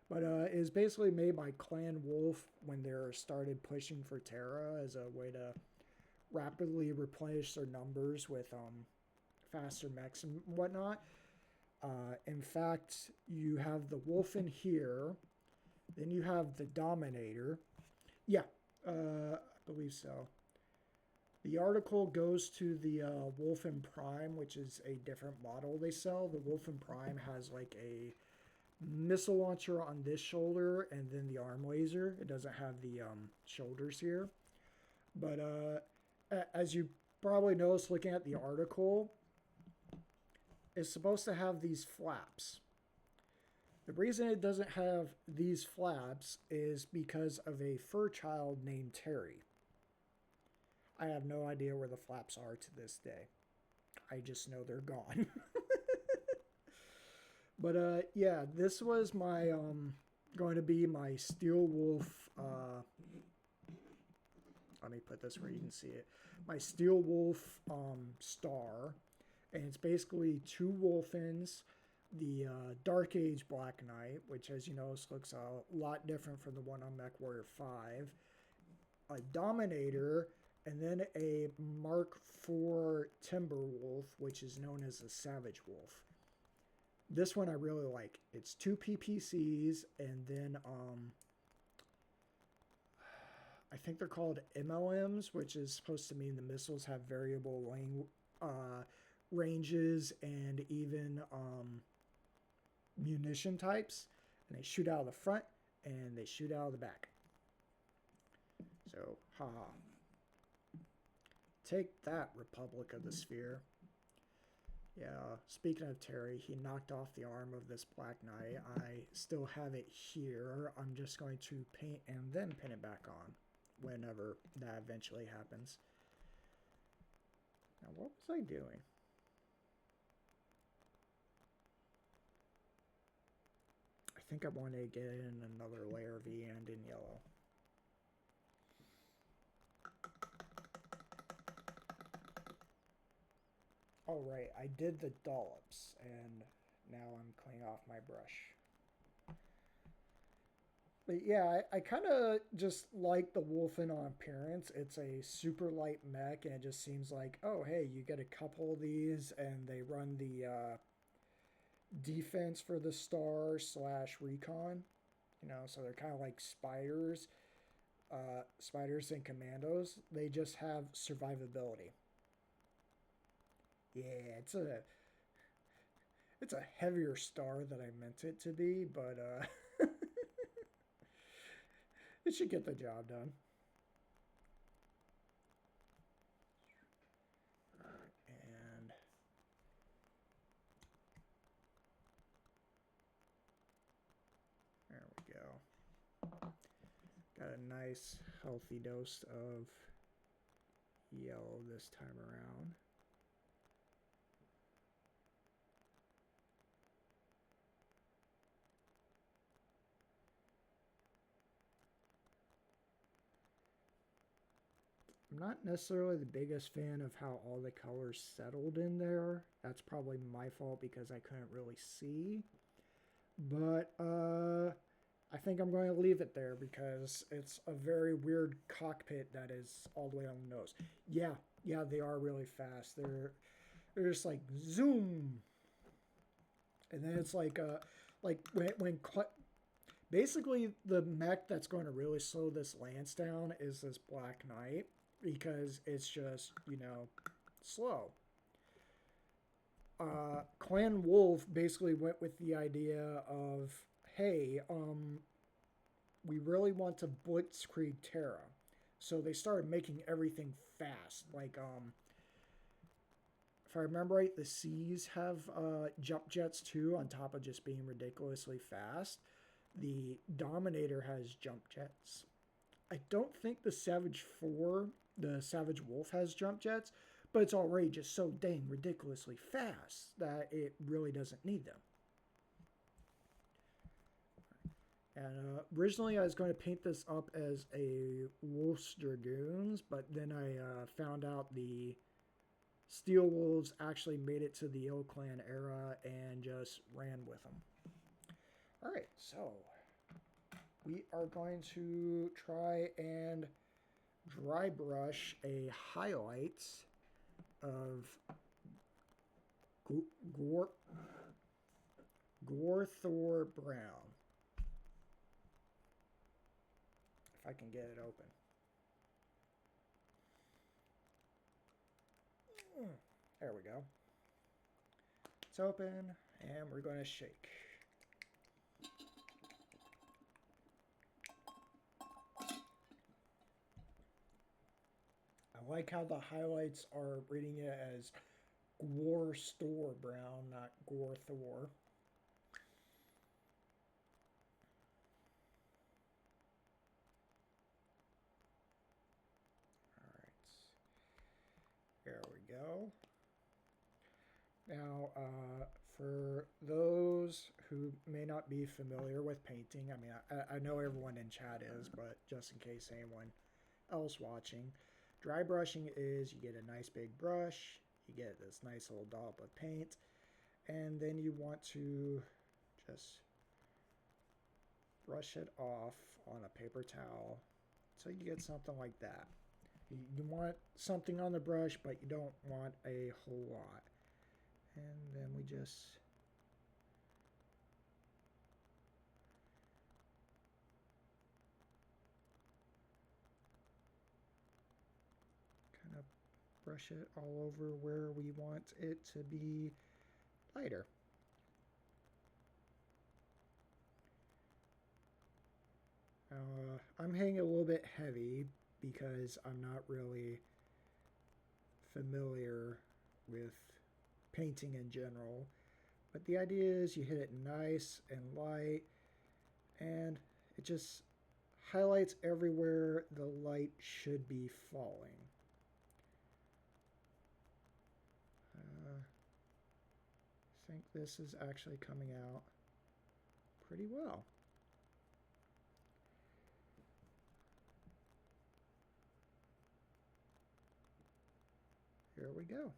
But it is basically made by Clan Wolf when they started pushing for Terra as a way to rapidly replenish their numbers with faster mechs and whatnot. In fact, you have the Wolfen here. Then you have the Dominator. Yeah, I believe so. The article goes to the Wolfen Prime, which is a different model they sell. The Wolfen Prime has like a missile launcher on this shoulder and then the arm laser. It doesn't have the shoulders here. But as you probably noticed looking at the article, it's supposed to have these flaps. The reason it doesn't have these flaps is because of a fur child named Terry. I have no idea where the flaps are to this day. I just know they're gone. But yeah, this was my going to be my Steel Wolf. Let me put this where you can see it. My Steel Wolf star, and it's basically 2 Wolfens. The Dark Age Black Knight, which as you notice looks a lot different from the one on Mech Warrior 5, a Dominator, and then a Mark IV Timberwolf, which is known as a Savage Wolf. This one I really like. It's 2 PPCs, and then I think they're called MLMs, which is supposed to mean the missiles have variable ranges and even munition types, and they shoot out of the front and they shoot out of the back. So, haha. Take that, Republic of the Sphere. Yeah, speaking of Terry, he knocked off the arm of this Black Knight. I still have it here. I'm just going to paint and then pin it back on whenever that eventually happens. Now, what was I doing? I think I want to get in another layer of the end in yellow. Oh right, I did the dollops, and now I'm cleaning off my brush. But yeah, I kind of just like the Wolfen on appearance. It's a super light mech, and it just seems like, oh hey, you get a couple of these, and they run the defense for the star / recon. You know, so they're kind of like spiders. spiders and commandos, they just have survivability. Yeah, it's a heavier star than I meant it to be, but it should get the job done. And there we go. Got a nice healthy dose of yellow this time around. I'm not necessarily the biggest fan of how all the colors settled in there. That's probably my fault because I couldn't really see. But I think I'm going to leave it there because it's a very weird cockpit that is all the way on the nose. Yeah, they are really fast. They're just like zoom, and then it's like basically the mech that's going to really slow this lance down is this Black Knight because it's just, you know, slow. Clan Wolf basically went with the idea of, hey, we really want to blitzkrieg Terra. So they started making everything fast. Like, if I remember right, the Seas have jump jets too, on top of just being ridiculously fast. The Dominator has jump jets. I don't think the Savage Wolf has jump jets, but it's already just so dang ridiculously fast that it really doesn't need them. And originally I was going to paint this up as a Wolf's Dragoons, but then I found out the Steel Wolves actually made it to the Ill Clan era and just ran with them. Alright, so we are going to try and dry brush a highlight of Gorthor Brown. If I can get it open. There we go. It's open, and we're going to shake. I like how the highlights are reading it as Gorthor Brown, not Gorthor. There we go. Now, for those who may not be familiar with painting, I mean, I know everyone in chat is, but just in case anyone else watching, dry brushing is you get a nice big brush, you get this nice little dollop of paint, and then you want to just brush it off on a paper towel so you get something like that. You want something on the brush, but you don't want a whole lot. And then we just kind of brush it all over where we want it to be lighter. I'm hitting it a little bit heavy because I'm not really familiar with painting in general, but the idea is you hit it nice and light, and it just highlights everywhere the light should be falling. I think this is actually coming out pretty well. Here we go.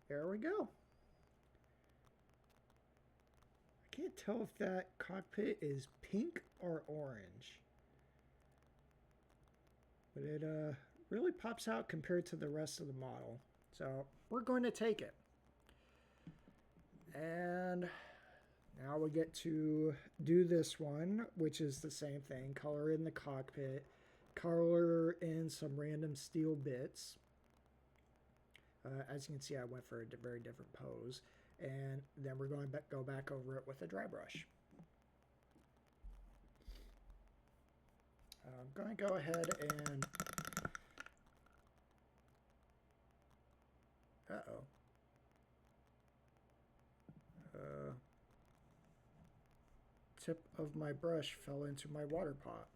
There we go. I can't tell if that cockpit is pink or orange, but it really pops out compared to the rest of the model. So we're going to take it. And now we get to do this one, which is the same thing. Color in the cockpit, color in some random steel bits. As you can see, I went for a very different pose. And then we're going to go back over it with a dry brush. I'm going to go ahead and... Uh-oh. Tip of my brush fell into my water pot.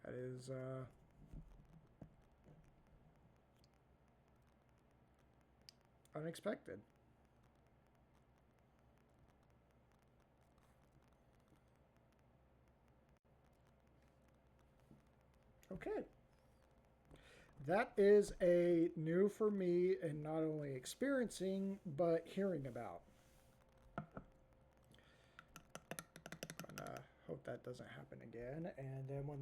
That is unexpected. Okay. That is a new for me, and not only experiencing, but hearing about. Hope that doesn't happen again. And then when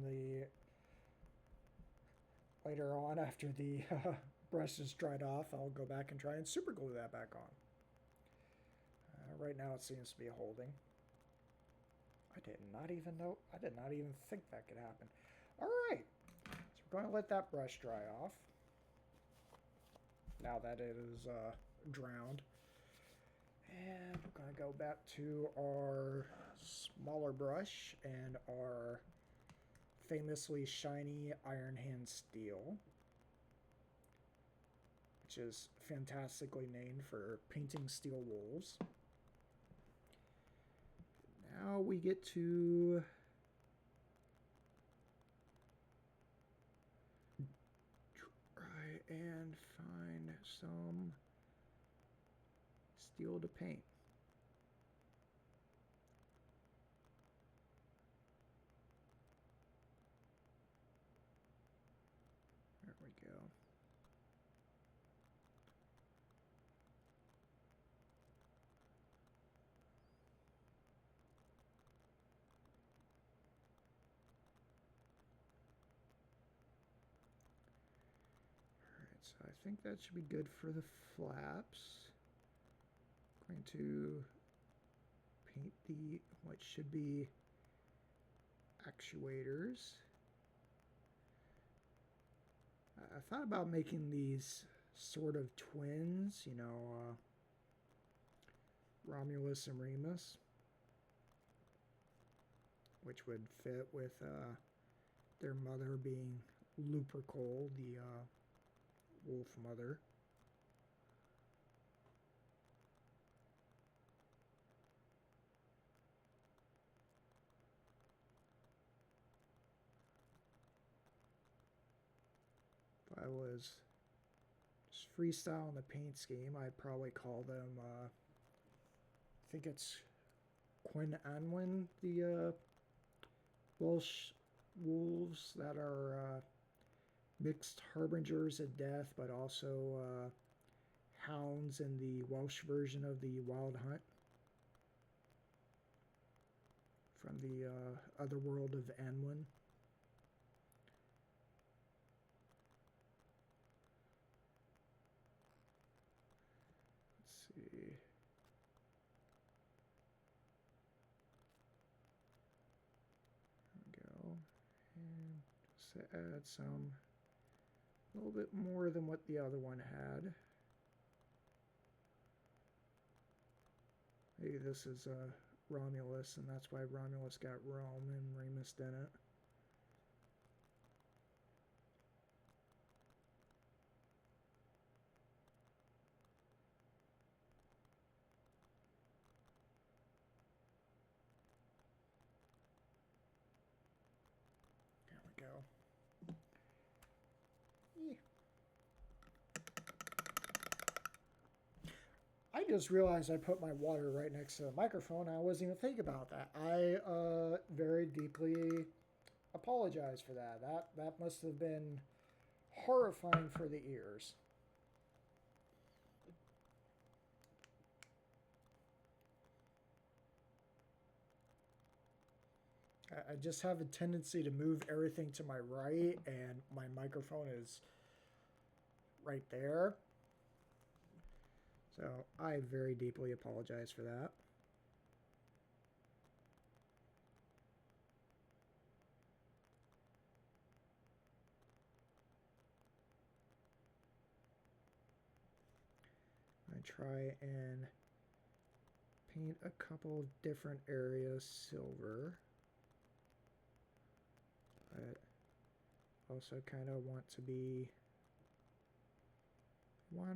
later on, after the brush is dried off, I'll go back and try and super glue that back on. Right now it seems to be holding. I did not even think that could happen. All right, so we're going to let that brush dry off. Now that it is drowned. And we're going to go back to our smaller brush and our famously shiny iron hand steel, which is fantastically named for painting steel wolves. Now we get to try and find some steel to paint. There we go. Alright, so I think that should be good for the flaps. Going to paint the what should be actuators. I thought about making these sort of twins, you know, Romulus and Remus, which would fit with their mother being Lupercal, the wolf mother. If I was just freestyling the paint scheme, I'd probably call them, I think it's Quinn Anwin, the Welsh wolves that are mixed harbingers of death, but also hounds in the Welsh version of the Wild Hunt from the other world of Anwin. Let's see. There we go. And just to add some, a little bit more than what the other one had. Maybe this is Romulus, and that's why Romulus got Rome and Remus didn't. There we go. I just realized I put my water right next to the microphone. I wasn't even thinking about that. I very deeply apologize for that. That must have been horrifying for the ears. I just have a tendency to move everything to my right, and my microphone is right there. So I very deeply apologize for that. I try and paint a couple different areas silver, but also kind of want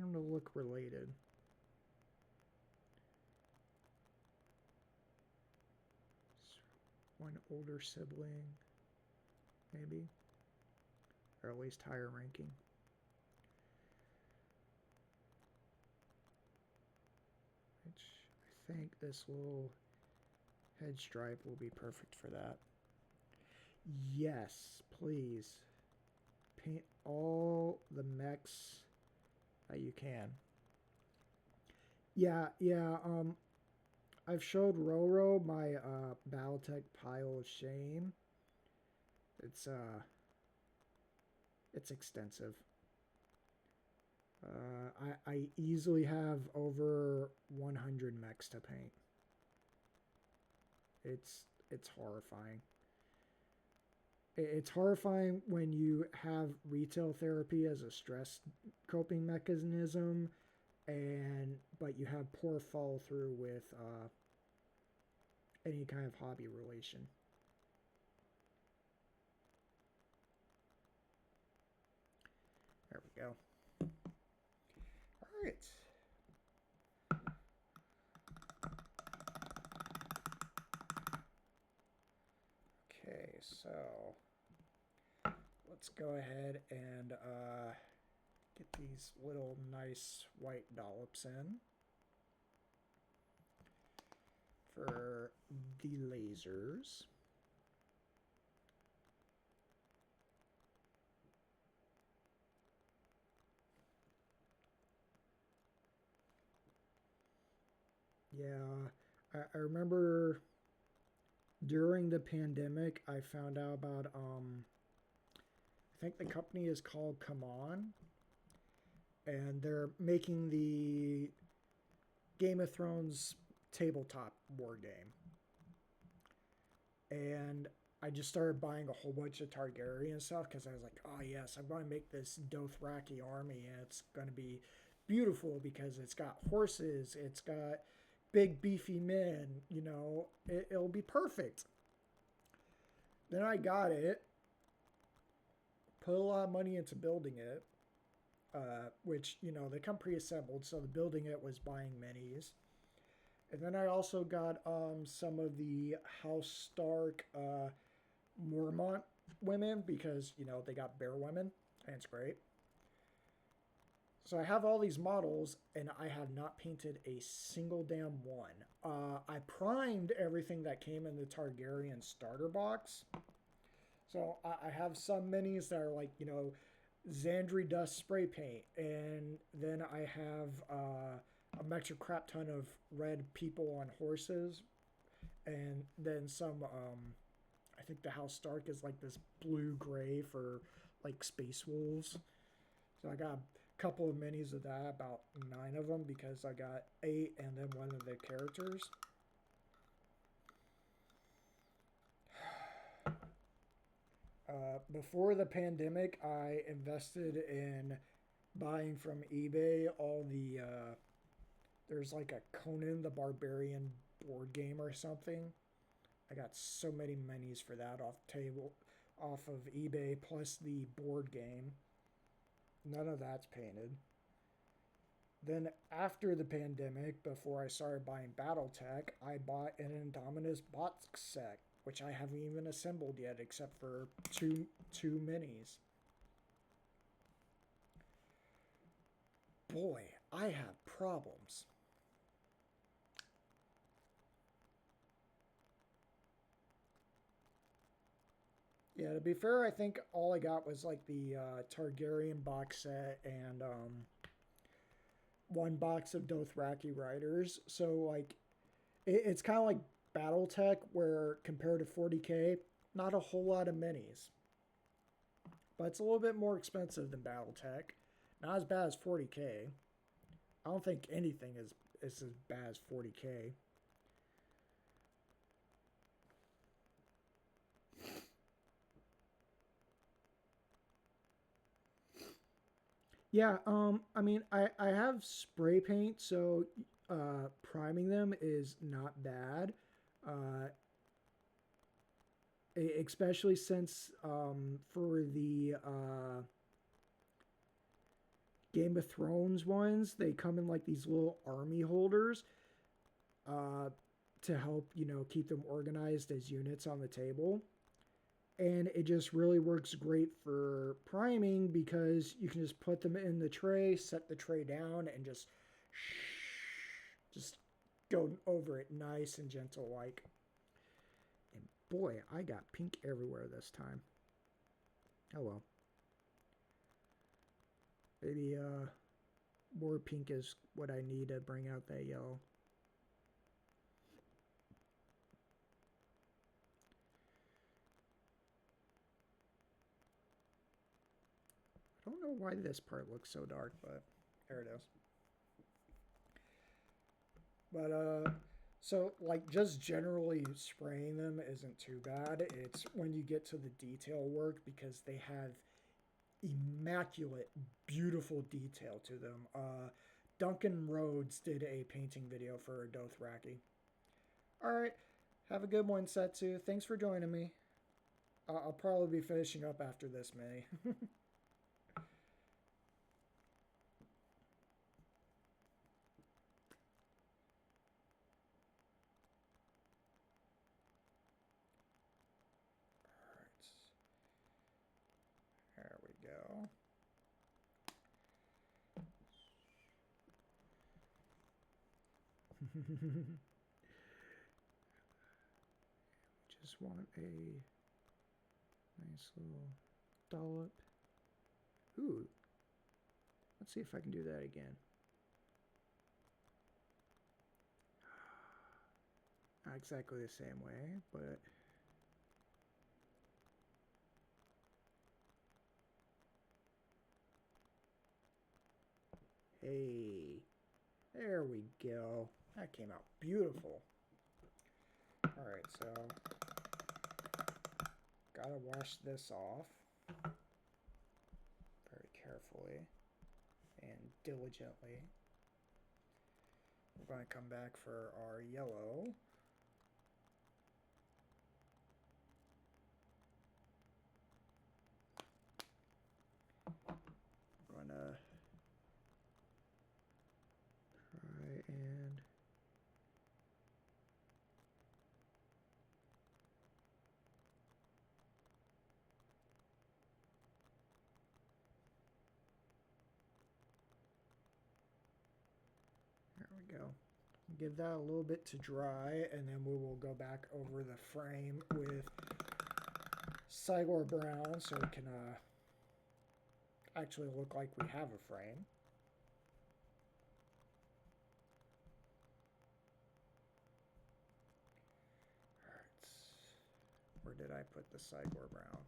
them to look related. One older sibling, maybe, or at least higher ranking. Which I think this little head stripe will be perfect for that. Yes, please. Paint all the mechs that you can. Yeah, I've showed Roro my Battletech pile of shame. It's extensive. I easily have over 100 mechs to paint. It's horrifying. It's horrifying when you have retail therapy as a stress coping mechanism, but you have poor follow through with any kind of hobby relation. There we go. All right. Okay, so let's go ahead and get these little nice white dollops in for the lasers. Yeah, I remember during the pandemic, I found out about, I think the company is called Come On, and they're making the Game of Thrones tabletop board game. And I just started buying a whole bunch of Targaryen stuff because I was like, oh yes, I'm going to make this Dothraki army, and it's going to be beautiful because it's got horses, it's got big beefy men, it'll be perfect. Then I got it, put a lot of money into building it, which, they come pre-assembled, so the building it was buying minis. And then I also got some of the House Stark Mormont women because, they got bear women, and it's great. So I have all these models, and I have not painted a single damn one. I primed everything that came in the Targaryen starter box. So I have some minis that are like, Xandri Dust spray paint. And then I have a extra crap ton of red people on horses. And then some, I think the House Stark is like this blue-gray for like Space Wolves. So I got a couple of minis of that, about 9 of them, because I got 8 and then one of the characters. Before the pandemic, I invested in buying from eBay all the, there's like a Conan the Barbarian board game or something. I got so many minis for that off of eBay, plus the board game. None of that's painted. Then after the pandemic, before I started buying Battletech, I bought an Indominus box set, which I haven't even assembled yet, except for two minis. Boy, I have problems. Yeah, to be fair, I think all I got was like the Targaryen box set and one box of Dothraki Riders. So like, it's kind of like BattleTech, where compared to 40K, not a whole lot of minis, but it's a little bit more expensive than BattleTech. Not as bad as 40K. I don't think anything is as bad as 40K. Yeah, I mean, I have spray paint, so priming them is not bad. Uh, Especially since for the Game of Thrones ones, they come in like these little army holders uh, to help, keep them organized as units on the table. And it just really works great for priming because you can just put them in the tray, set the tray down, and just go over it nice and gentle like. And boy, I got pink everywhere this time. Oh well. Maybe more pink is what I need to bring out that yellow. I don't know why this part looks so dark, but there it is. But so like just generally spraying them isn't too bad. It's when you get to the detail work because they have immaculate, beautiful detail to them. Duncan Rhodes did a painting video for Dothraki. All right, have a good one, Setsu. Thanks for joining me. I'll probably be finishing up after this mini. There we go. Just want a nice little dollop. Ooh. Let's see if I can do that again. Not exactly the same way, but hey, there we go. That came out beautiful. All right, so gotta wash this off very carefully and diligently. We're going to come back for our yellow. We're going to try and there we go. Give that a little bit to dry, and then we will go back over the frame with Cygor Brown so it can actually look like we have a frame. Alright. Where did I put the Cygor Brown?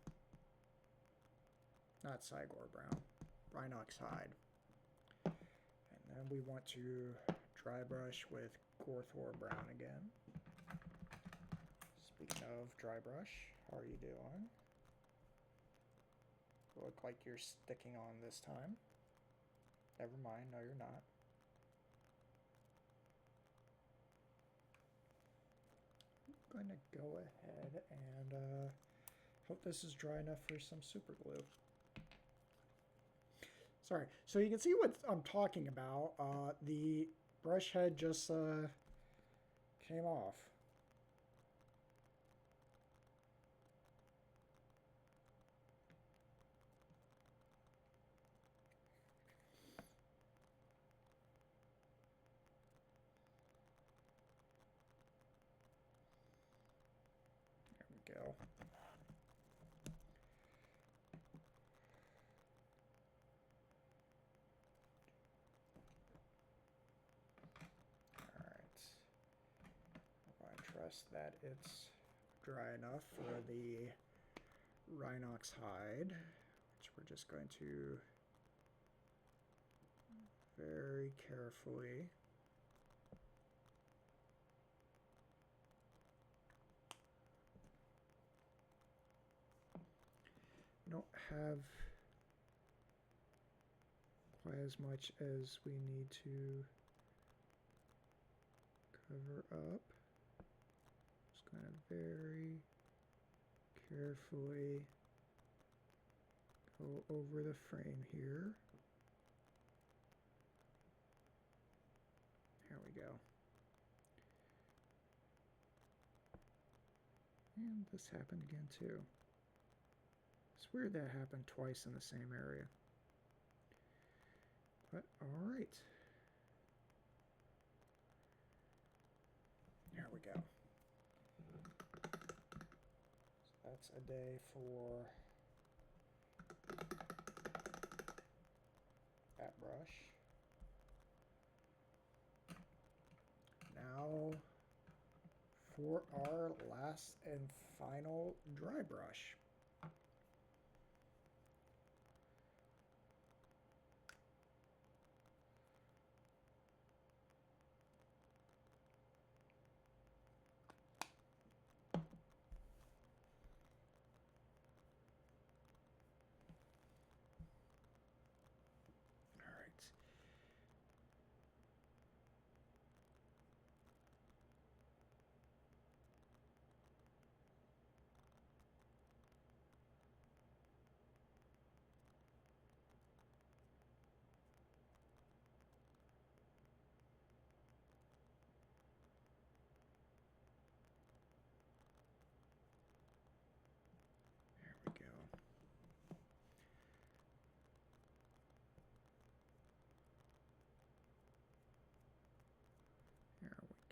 Not Cygor Brown. Rhinox Hide. And then we want to dry brush with Gorthor Brown again. Speaking of dry brush, how are you doing? Look like you're sticking on this time. Never mind, no you're not. I'm going to go ahead and hope this is dry enough for some super glue. Sorry, so you can see what I'm talking about. The brush head just came off. There we go. Trust that it's dry enough for the Rhinox hide, which we're just going to very carefully. We don't have quite as much as we need to cover up. Just going to very carefully go over the frame here. There we go. And this happened again too. It's weird that happened twice in the same area. But alright. There we go. So that's a day for that brush. Now for our last and final dry brush.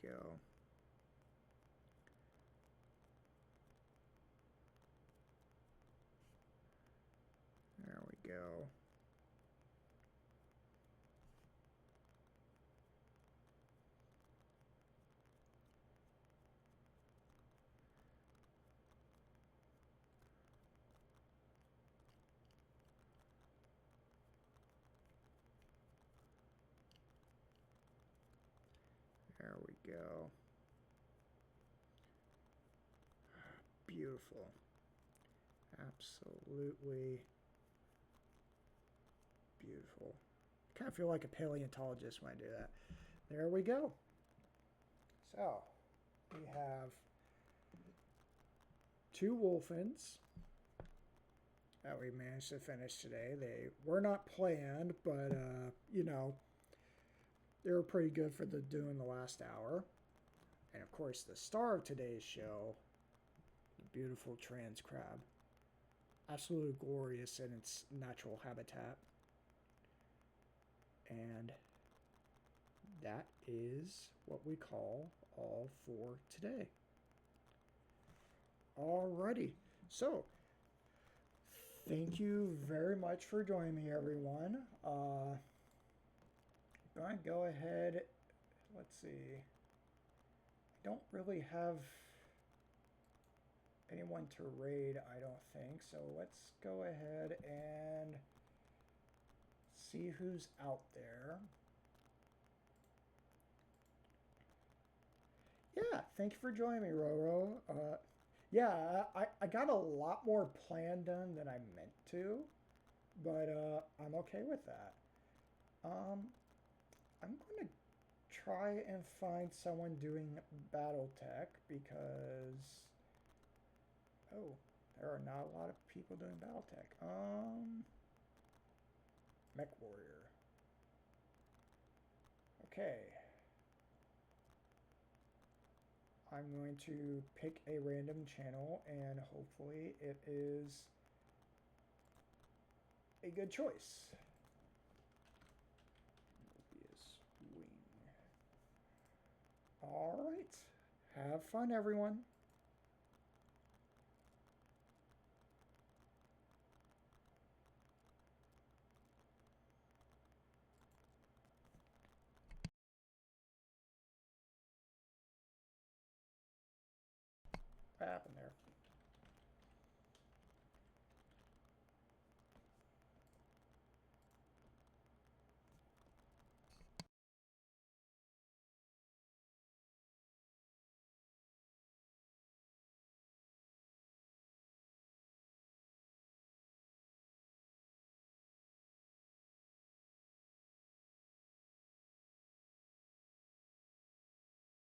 Go. There we go. There we go. Beautiful. Absolutely beautiful. Kind of feel like a paleontologist when I do that. There we go. So, we have 2 wolfins that we managed to finish today. They were not planned, but, you know, they were pretty good for doing the last hour. And, of course, the star of today's show, the beautiful trans crab. Absolutely glorious in its natural habitat. And that is what we call all for today. Alrighty, so thank you very much for joining me, everyone. Going to go ahead, let's see. I don't really have anyone to raid, I don't think, so let's go ahead and see who's out there. Yeah, thank you for joining me, Roro. Yeah, I got a lot more plan done than I meant to, but I'm okay with that. I'm going to try and find someone doing Battletech because, oh, there are not a lot of people doing Battletech. Mech Warrior. Okay. I'm going to pick a random channel and hopefully it is a good choice. Mobius Wing. All right. Have fun, everyone. What happened there?